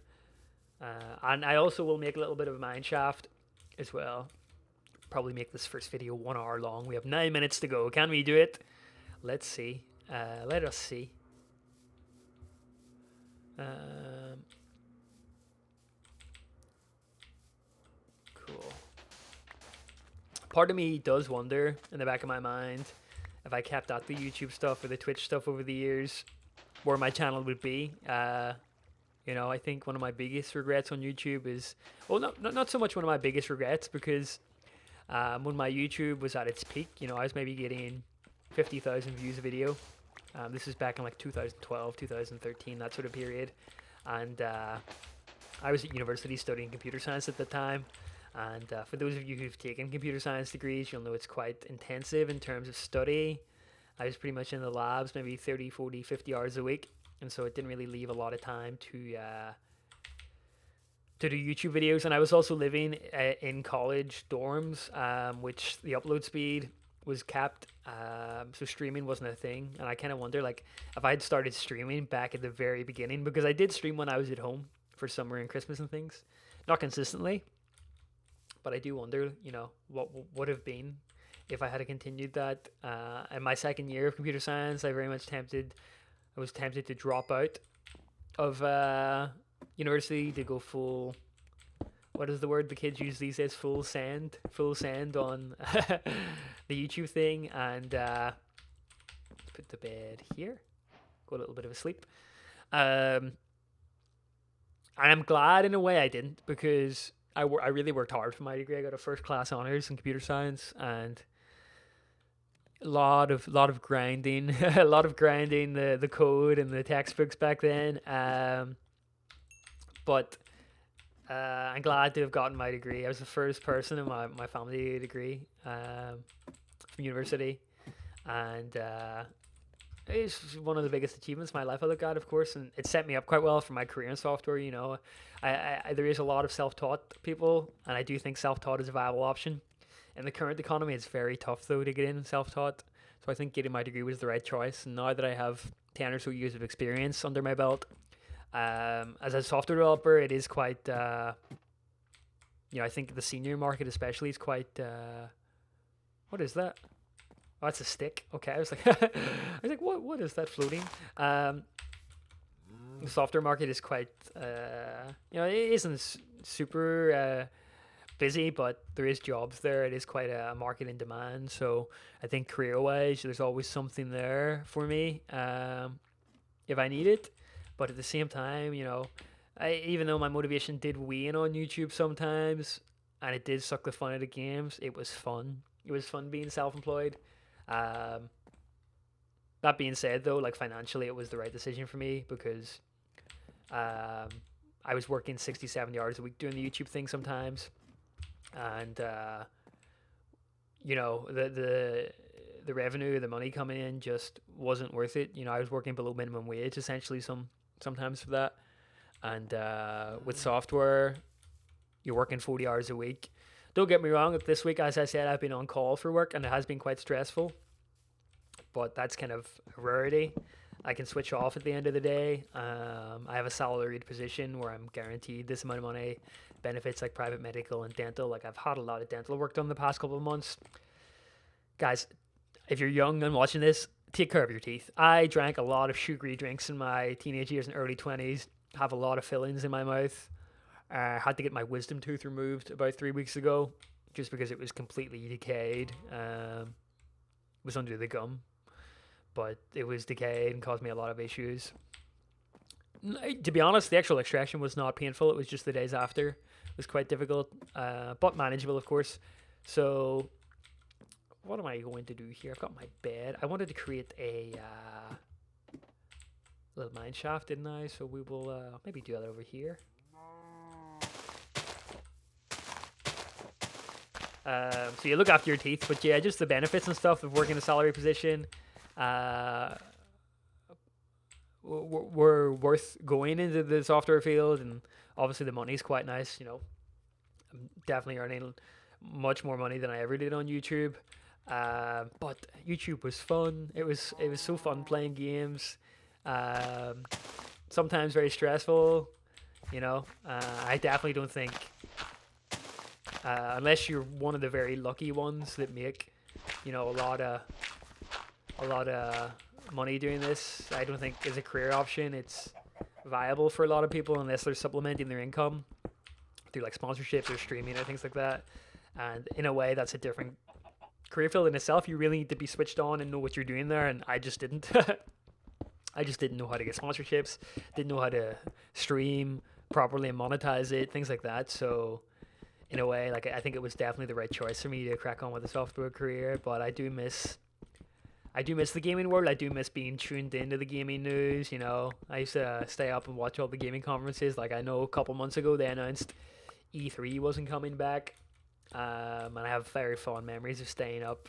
And I also will make a little bit of a mine shaft as well. Probably make this first video 1 hour long. We have 9 minutes to go. Can we do it? Let's see. Let us see. Cool. Part of me does wonder in the back of my mind if I kept at the YouTube stuff or the Twitch stuff over the years, where my channel would be. You know, I think one of my biggest regrets on YouTube is, well, not so much one of my biggest regrets, because when my YouTube was at its peak, you know, I was maybe getting 50,000 views a video. This is back in like 2012, 2013, that sort of period. And I was at university studying computer science at the time. And for those of you who've taken computer science degrees, you'll know it's quite intensive in terms of study. I was pretty much in the labs maybe 30, 40, 50 hours a week. And so it didn't really leave a lot of time to do YouTube videos. And I was also living in college dorms, which the upload speed was capped. So streaming wasn't a thing. And I kind of wonder, like, if I had started streaming back at the very beginning, because I did stream when I was at home for summer and Christmas and things. Not consistently. But I do wonder, you know, what would have been if I had continued that. In my second year of computer science, I was tempted to drop out of university to go full, what is the word the kids use these days? Full send on the YouTube thing. And put the bed here, go a little bit of a sleep. And I'm glad in a way I didn't, because I really worked hard for my degree. I got a first class honors in computer science, and a lot of grinding, a lot of grinding the code and the textbooks back then. But I'm glad to have gotten my degree. I was the first person in my family to get a degree from university, and it's one of the biggest achievements of my life I look at, of course, and it set me up quite well for my career in software. You know, I there is a lot of self-taught people, and I do think self-taught is a viable option. In the current economy, it's very tough though to get in self-taught. So I think getting my degree was the right choice. And now that I have 10 or so years of experience under my belt, as a software developer, it is quite, you know, I think the senior market especially is quite, what is that? Oh, it's a stick. Okay, I was like, what is that floating? The software market is quite, you know, it isn't super busy, but there is jobs there. It is quite a market in demand. So I think career-wise, there's always something there for me if I need it. But at the same time, you know, even though my motivation did wane on YouTube sometimes, and it did suck the fun out of games, it was fun. It was fun being self-employed. That being said, though, like financially, it was the right decision for me, because I was working 60, 70 hours a week doing the YouTube thing sometimes. And, you know, the revenue, the money coming in just wasn't worth it. You know, I was working below minimum wage essentially sometimes for that. And with software, you're working 40 hours a week. Don't get me wrong, this week, as I said, I've been on call for work, and it has been quite stressful. but that's kind of a rarity. I can switch off at the end of the day. I have a salaried position where I'm guaranteed this amount of money, benefits like private medical and dental. Like I've had a lot of dental work done the past couple of months. Guys, if you're young and watching this, take care of your teeth. I drank a lot of sugary drinks in my teenage years and early 20s, have a lot of fillings in my mouth. Had to get my wisdom tooth removed about 3 weeks ago just because it was completely decayed. It was under the gum, but it was decayed and caused me a lot of issues. To be honest, the actual extraction was not painful. It was just the days after. It was quite difficult, but manageable, of course. So what am I going to do here? I've got my bed. I wanted to create a little mine shaft, didn't I? So we will maybe do that over here. So you look after your teeth, but yeah, just the benefits and stuff of working a salary position were worth going into the software field, and obviously the money's quite nice. You know, I'm definitely earning much more money than I ever did on YouTube. But YouTube was fun. It was so fun playing games. Sometimes very stressful. You know, I definitely don't think. Unless you're one of the very lucky ones that make, you know, a lot of money doing this, I don't think as a career option it's viable for a lot of people unless they're supplementing their income through like sponsorships or streaming or things like that. And in a way, that's a different career field in itself. You really need to be switched on and know what you're doing there, and I just didn't. I just didn't know how to get sponsorships, didn't know how to stream properly and monetize it, things like that. So in a way, like I think it was definitely the right choice for me to crack on with a software career. But I do miss the gaming world. I do miss being tuned into the gaming news. You know, I used to stay up and watch all the gaming conferences. Like I know a couple months ago they announced E3 wasn't coming back, and I have very fond memories of staying up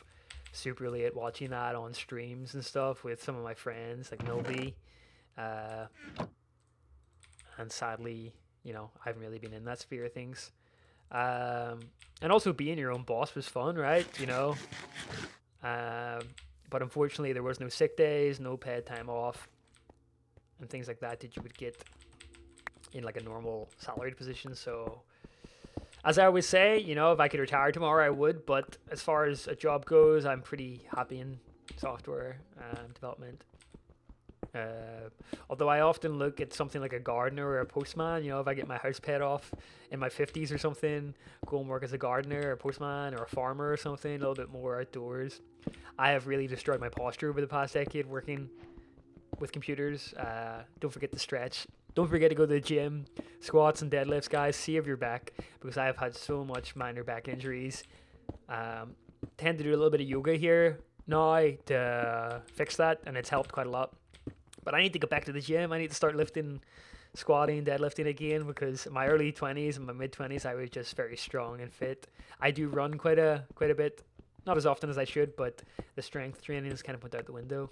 super late watching that on streams and stuff with some of my friends like Milby. And sadly, you know, I haven't really been in that sphere of things. And also being your own boss was fun, right? You know, but unfortunately there was no sick days, no paid time off, and things like that you would get in like a normal salaried position. So as I always say, you know, if I could retire tomorrow, I would. But as far as a job goes, I'm pretty happy in software development. Although I often look at something like a gardener or a postman, you know, if I get my house paid off in my 50s or something, go and work as a gardener or a postman or a farmer or something, a little bit more outdoors. I have really destroyed my posture over the past decade working with computers. Don't forget to stretch. Don't forget to go to the gym, squats and deadlifts, guys. Save your back, because I have had so much minor back injuries. Tend to do a little bit of yoga here now to fix that, and it's helped quite a lot. But I need to get back to the gym. I need to start lifting, squatting, deadlifting again, because in my early 20s and my mid 20s, I was just very strong and fit. I do run quite a bit, not as often as I should, but the strength training is kind of put out the window.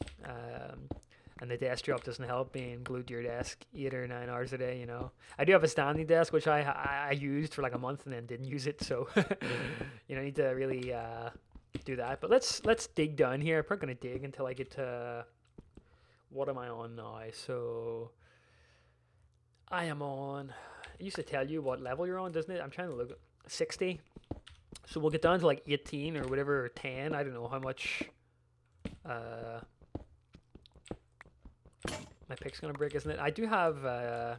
And the desk job doesn't help, being glued to your desk 8 or 9 hours a day, you know. I do have a standing desk, which I used for like a month and then didn't use it. So, you know, I need to really do that. But let's dig down here. I'm probably going to dig until I get to... What am I on now? So I am on, I used to tell you what level you're on, doesn't it? I'm trying to look at 60. So we'll get down to like 18 or whatever, or 10. I don't know how much my pick's going to break, isn't it? I do have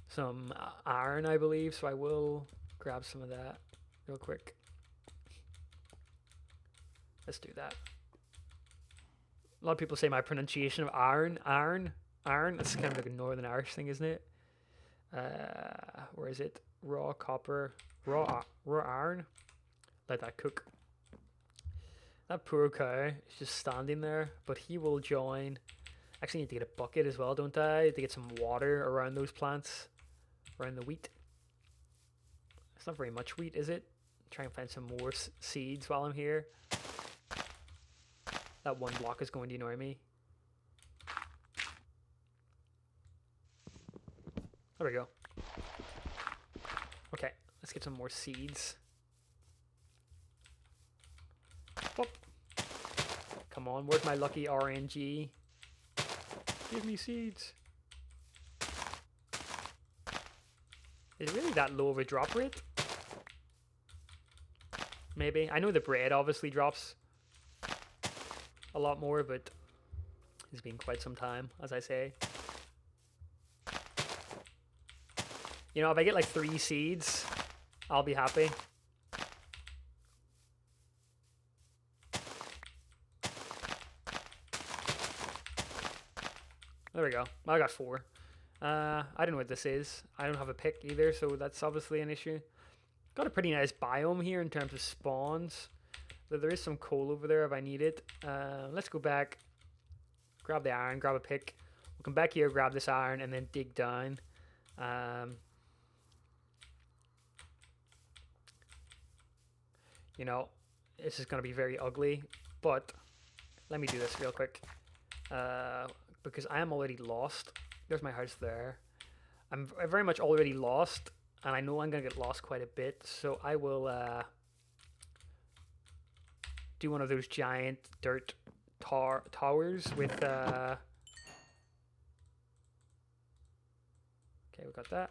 some iron, I believe, so I will grab some of that real quick. Let's do that. A lot of people say my pronunciation of iron. That's kind of like a Northern Irish thing, isn't it? Where is it? Raw copper, raw iron. Let that cook. That poor cow is just standing there, but he will join. Actually, need to get a bucket as well, don't I? To get some water around those plants, around the wheat. It's not very much wheat, is it? Try and find some more seeds while I'm here. That one block is going to annoy me. There we go. Okay, let's get some more seeds. Whoop. Come on, where's my lucky RNG? Give me seeds. Is it really that low of a drop rate? Maybe. I know the bread obviously drops a lot more, but it's been quite some time, as I say. You know, if I get like 3 seeds, I'll be happy. There we go. I got 4. I don't know what this is. I don't have a pick either, so that's obviously an issue. Got a pretty nice biome here in terms of spawns. There is some coal over there if I need it. Let's go back, grab the iron, grab a pick. We'll come back here, grab this iron, and then dig down. You know, this is going to be very ugly, but let me do this real quick. Because I am already lost. There's my house there. I'm very much already lost, and I know I'm going to get lost quite a bit, so I will do one of those giant dirt towers with... Okay, we got that.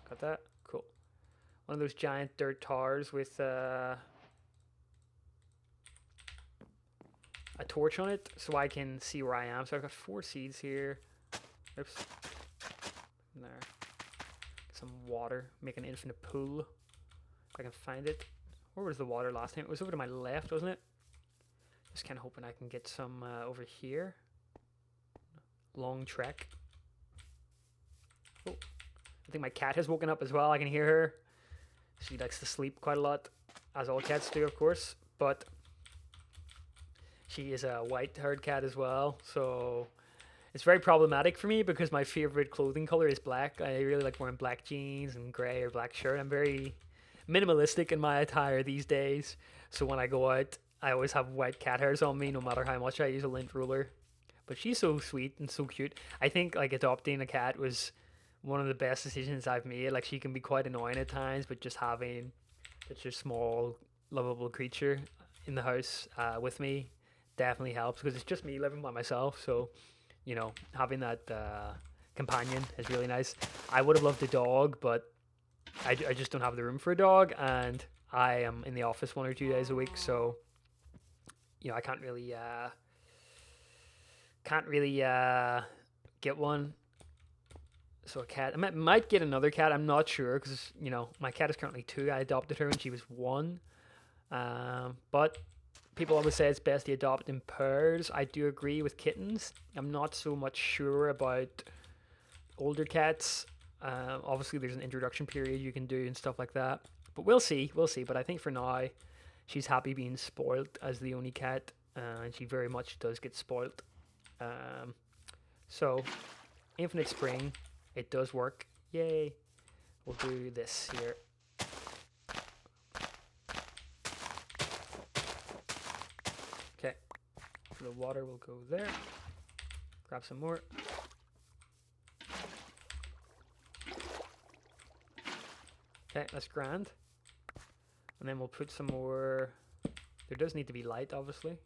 Got that. Cool. One of those giant dirt towers with a torch on it so I can see where I am. So I've got 4 seeds here. Oops. In there. Some water. Make an infinite pool. If I can find it. Where was the water last time? It was over to my left, wasn't it? Just kind of hoping I can get some over here. Long trek. Oh. I think my cat has woken up as well. I can hear her. She likes to sleep quite a lot. As all cats do, of course. But she is a white-haired cat as well. So it's very problematic for me because my favorite clothing color is black. I really like wearing black jeans and gray or black shirt. I'm very minimalistic in my attire these days. So when I go out, I always have white cat hairs on me no matter how much I use a lint ruler. But she's so sweet and so cute. I think like adopting a cat was one of the best decisions I've made. Like she can be quite annoying at times, but just having such a small, lovable creature in the house with me definitely helps because it's just me living by myself. So, you know, having that companion is really nice. I would have loved a dog, but I just don't have the room for a dog, and I am in the office 1 or 2 days a week, so you know I can't really get one. So a cat. I might get another cat. I'm not sure because you know my cat is currently 2. I adopted her when she was 1, but people always say it's best to adopt in pairs. I do agree with kittens. I'm not so much sure about older cats. Obviously there's an introduction period you can do and stuff like that, but we'll see, but I think for now she's happy being spoiled as the only cat, and she very much does get spoiled. So infinite spring, it does work. Yay. We'll do this here. Okay, so the water will go there. Grab some more. Okay, that's grand. And then we'll put some more. There does need to be light, obviously.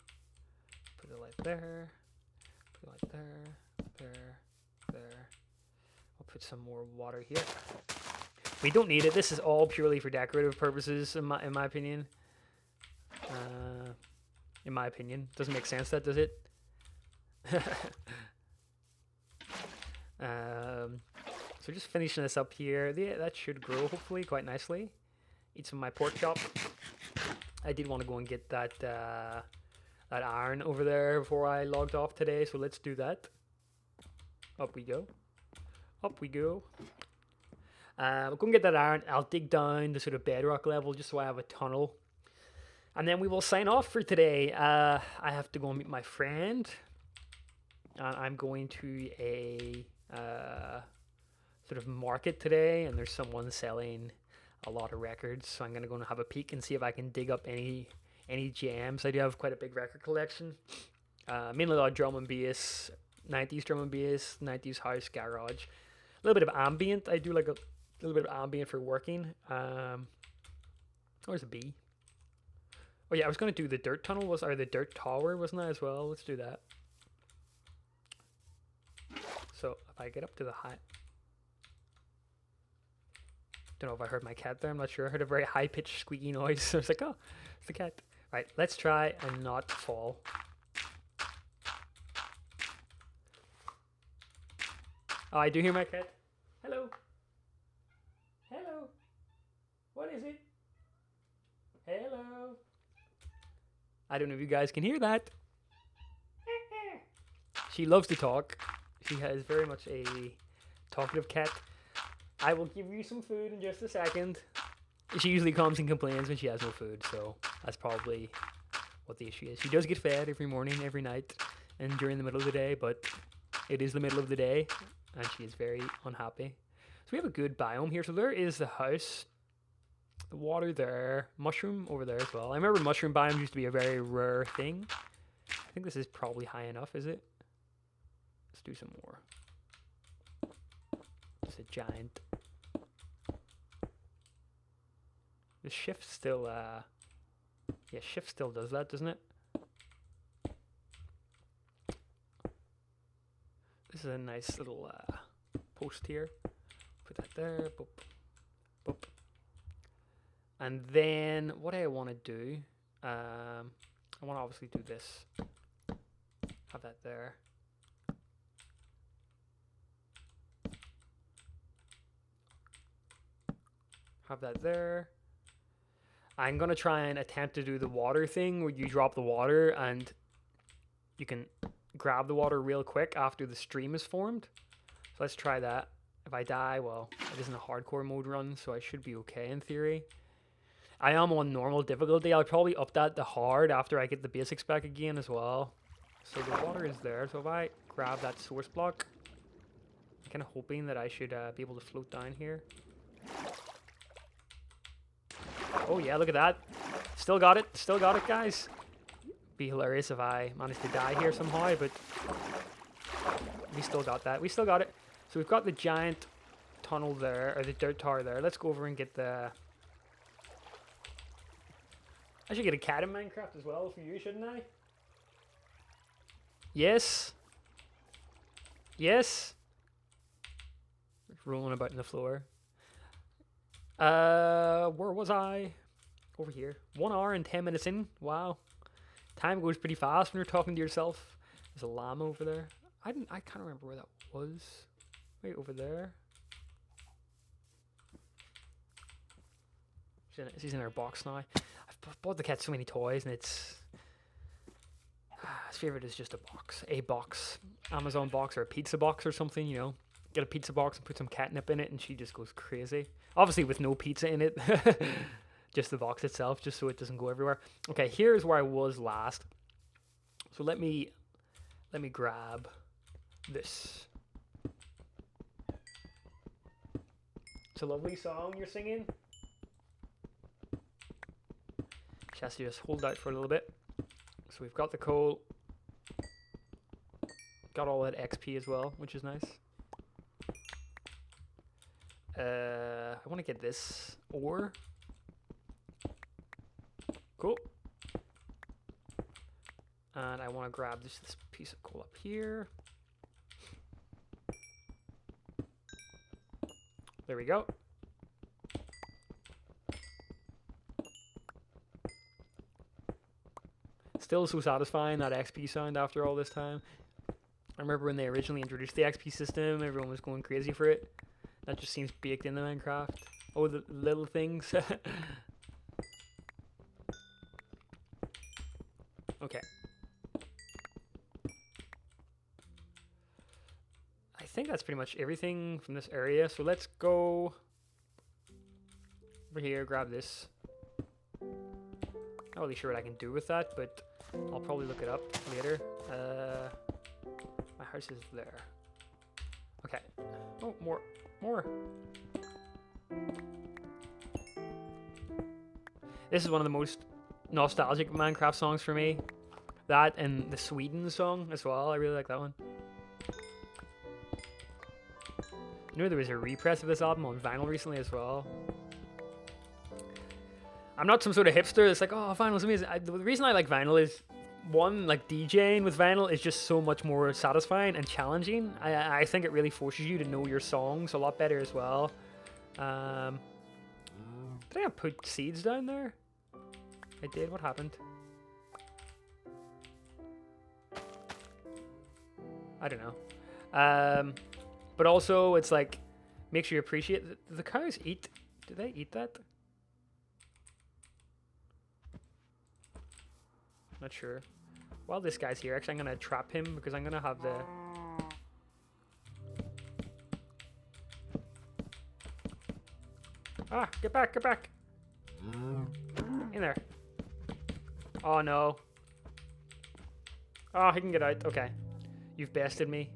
Put a light there. Put a light there. There. I'll put some more water here. We don't need it. This is all purely for decorative purposes, in my opinion. In my opinion, doesn't make sense. That does it. So just finishing this up here. Yeah, that should grow hopefully quite nicely. Eat some of my pork chop. I did want to go and get that that iron over there before I logged off today, so let's do that. Up we go. Up we go. We'll go and get that iron. I'll dig down the sort of bedrock level just so I have a tunnel. And then we will sign off for today. I have to go and meet my friend. I'm going to a sort of market today, and there's someone selling a lot of records, so I'm going to go and have a peek and see if I can dig up any gems. I do have quite a big record collection. Mainly a lot of drum and bass, 90s drum and bass, 90s house, garage. A little bit of ambient. I do like a little bit of ambient for working. Where's a bee? Oh yeah, I was gonna do the dirt tunnel, or the dirt tower, wasn't I, as well? Let's do that. So if I get up to the high, don't know if I heard my cat there. I'm not sure. I heard a very high pitched squeaky noise. I was like, oh, it's the cat. Right, let's try and not fall. Oh, I do hear my cat. Hello. Hello. What is it? Hello. I don't know if you guys can hear that. She loves to talk. She has very much a talkative cat. I will give you some food in just a second. She usually comes and complains when she has no food, so that's probably what the issue is. She does get fed every morning, every night, and during the middle of the day, but it is the middle of the day, and she is very unhappy. So we have a good biome here. So there is the house, the water there, mushroom over there as well. I remember mushroom biomes used to be a very rare thing. I think this is probably high enough, is it? Let's do some more. It's a giant. The shift still, yeah, shift still does that, doesn't it? This is a nice little post here. Put that there. Boop, boop. And then what I want to do, I want to obviously do this. Have that there. Have that there. I'm going to try and attempt to do the water thing where you drop the water and you can grab the water real quick after the stream is formed. So let's try that. If I die, well, it isn't a hardcore mode run, so I should be okay in theory. I am on normal difficulty. I'll probably up that to hard after I get the basics back again as well. So the water is there. So if I grab that source block, I'm kind of hoping that I should be able to float down here. Oh yeah, look at that. Still got it, guys. Be hilarious if I managed to die here somehow, but we still got that. We still got it. So we've got the giant tunnel there, or the dirt tower there. Let's go over and get the... I should get a cat in Minecraft as well for you, shouldn't I? Yes. Yes. Rolling about in the floor. Where was I? Over here. 1 hour and 10 minutes in. Wow. Time goes pretty fast when you're talking to yourself. There's a llama over there. I can't remember where that was. Right over there. She's in her box now. I've bought the cat so many toys, and it's... his favorite is just a box. A box. Amazon box or a pizza box or something, you know. Get a pizza box and put some catnip in it, and she just goes crazy. Obviously with no pizza in it. Just the box itself, just so it doesn't go everywhere. Okay, here's where I was last. So let me grab this. It's a lovely song you're singing. She has to just hold out for a little bit. So we've got the coal. Got all that XP as well, which is nice. I want to get this ore. Cool. And I want to grab this piece of coal up here. There we go. Still so satisfying, that XP sound after all this time. I remember when they originally introduced the XP system, everyone was going crazy for it. That just seems baked into Minecraft. Oh, the little things. Okay. I think that's pretty much everything from this area. So let's go over here, grab this. Not really sure what I can do with that, but I'll probably look it up later. My house is there. Okay. Oh, more. This is one of the most nostalgic Minecraft songs for me. That and the Sweden song as well. I really like that one. I know there was a repress of this album on vinyl recently as well. I'm not some sort of hipster that's like, oh, vinyl's amazing. The reason I like vinyl is, one, like DJing with vinyl is just so much more satisfying and challenging. I think it really forces you to know your songs a lot better as well. Did I put seeds down there? I did. What happened? I don't know. But also, it's like, make sure you appreciate the cows eat. Do they eat that? Not sure. While this guy's here, actually, I'm gonna trap him because I'm gonna have the. Ah, get back, get back. In there. Oh no. Oh, he can get out. Okay. You've bested me.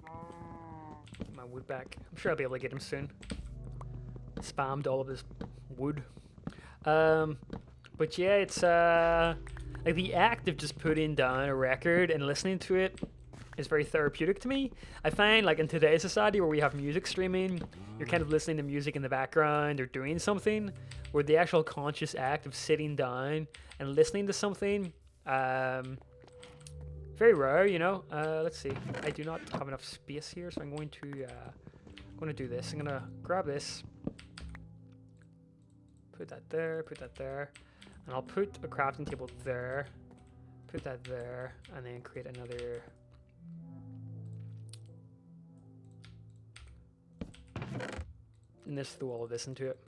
Get my wood back. I'm sure I'll be able to get him soon. Spammed all of his wood. But yeah, it's like the act of just putting down a record and listening to it is very therapeutic to me. I find like in today's society where we have music streaming, you're kind of listening to music in the background or doing something, where the actual conscious act of sitting down and listening to something, very rare, you know. Let's see. I do not have enough space here, so I'm going to do this. I'm gonna grab this, put that there, and I'll put a crafting table there, put that there, and then create another. And just throw all of this into it.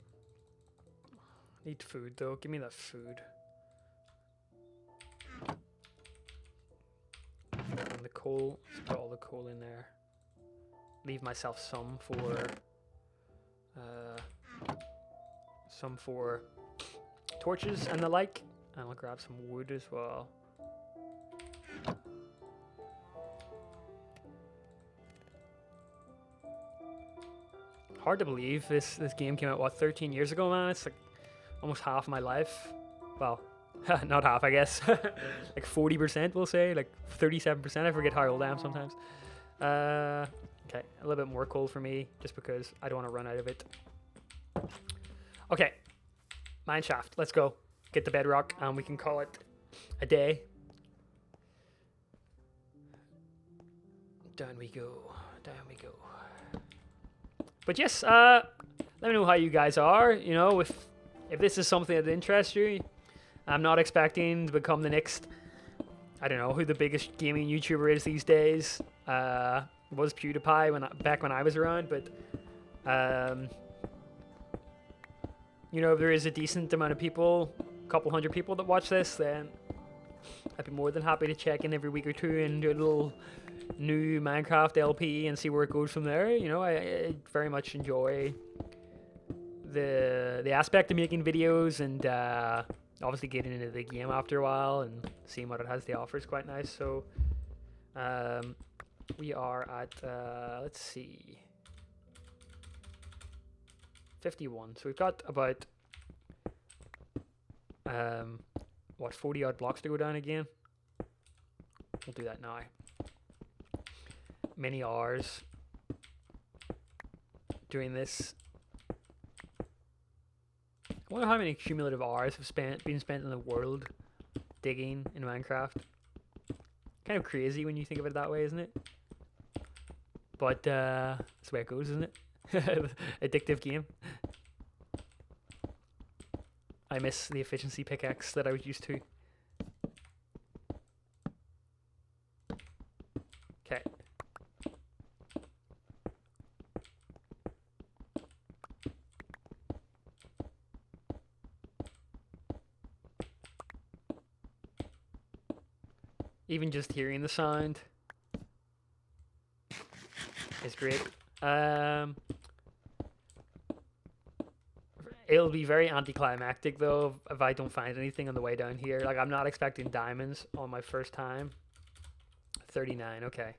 Need food though. Give me that food. And the coal. Let's put all the coal in there. Leave myself some for torches and the like. And I'll grab some wood as well. Hard to believe this game came out, what, 13 years ago, man? It's like almost half my life. Well, not half, I guess. Like 40%, we'll say. Like 37%. I forget how old I am sometimes. Okay, a little bit more coal for me, just because I don't want to run out of it. Okay, mine shaft. Let's go. Get the bedrock, and we can call it a day. Down we go. Down we go. But yes, let me know how you guys are. You know, if this is something that interests you. I'm not expecting to become the next, I don't know who the biggest gaming YouTuber is these days. It was PewDiePie back when I was around, but you know, if there is a decent amount of people, a couple hundred people that watch this, then I'd be more than happy to check in every week or two and do a little new Minecraft LP and see where it goes from there. You know, I very much enjoy the aspect of making videos, and obviously getting into the game after a while and seeing what it has to offer is quite nice. So we are at let's see, 51. So we've got about what, 40 odd blocks to go down again. We'll do that now. Many hours doing this. I wonder how many cumulative hours have been spent in the world digging in Minecraft. Kind of crazy when you think of it that way, isn't it? But that's the way it goes, isn't it? Addictive game. I miss the efficiency pickaxe that I was used to. Okay. Even just hearing the sound is great. It'll be very anticlimactic though if I don't find anything on the way down here. Like, I'm not expecting diamonds on my first time. 39, okay.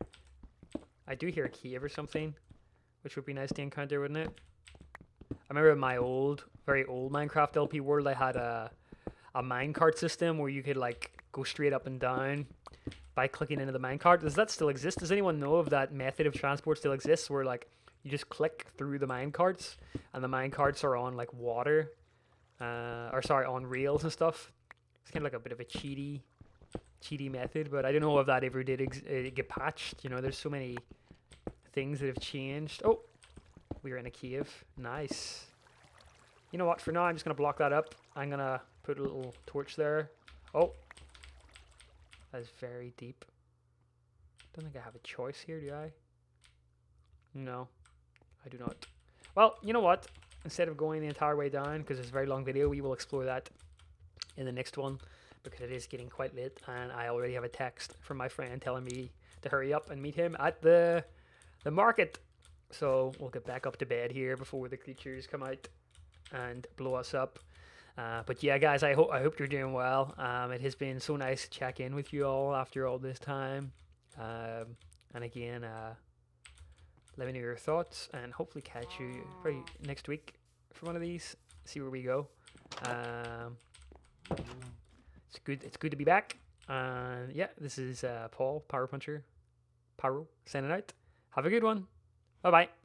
I do hear a cave or something, which would be nice to encounter, wouldn't it? I remember in my very old Minecraft LP world, I had a minecart system where you could like go straight up and down by clicking into the minecart. Does that still exist? Does anyone know if that method of transport still exists, where like you just click through the minecarts and the minecarts are on like water or sorry, on rails and stuff. It's kind of like a bit of a cheaty method, but I don't know if that ever did get patched. You know, there's so many things that have changed. Oh, we're in a cave. Nice. You know what? For now, I'm just gonna block that up. I'm gonna put a little torch there. Oh, that's very deep. Don't think I have a choice here, do I? No, I do not. Well, you know what? Instead of going the entire way down, because it's a very long video, we will explore that in the next one, because it is getting quite late, and I already have a text from my friend telling me to hurry up and meet him at the market. So we'll get back up to bed here before the creatures come out and blow us up. But yeah, guys, I hope you're doing well. It has been so nice to check in with you all after all this time. And again, let me know your thoughts, and hopefully catch you probably next week for one of these. See where we go. It's good. It's good to be back. Yeah, this is Paul, Power Puncher, Pyro, signing out. Have a good one. Bye bye.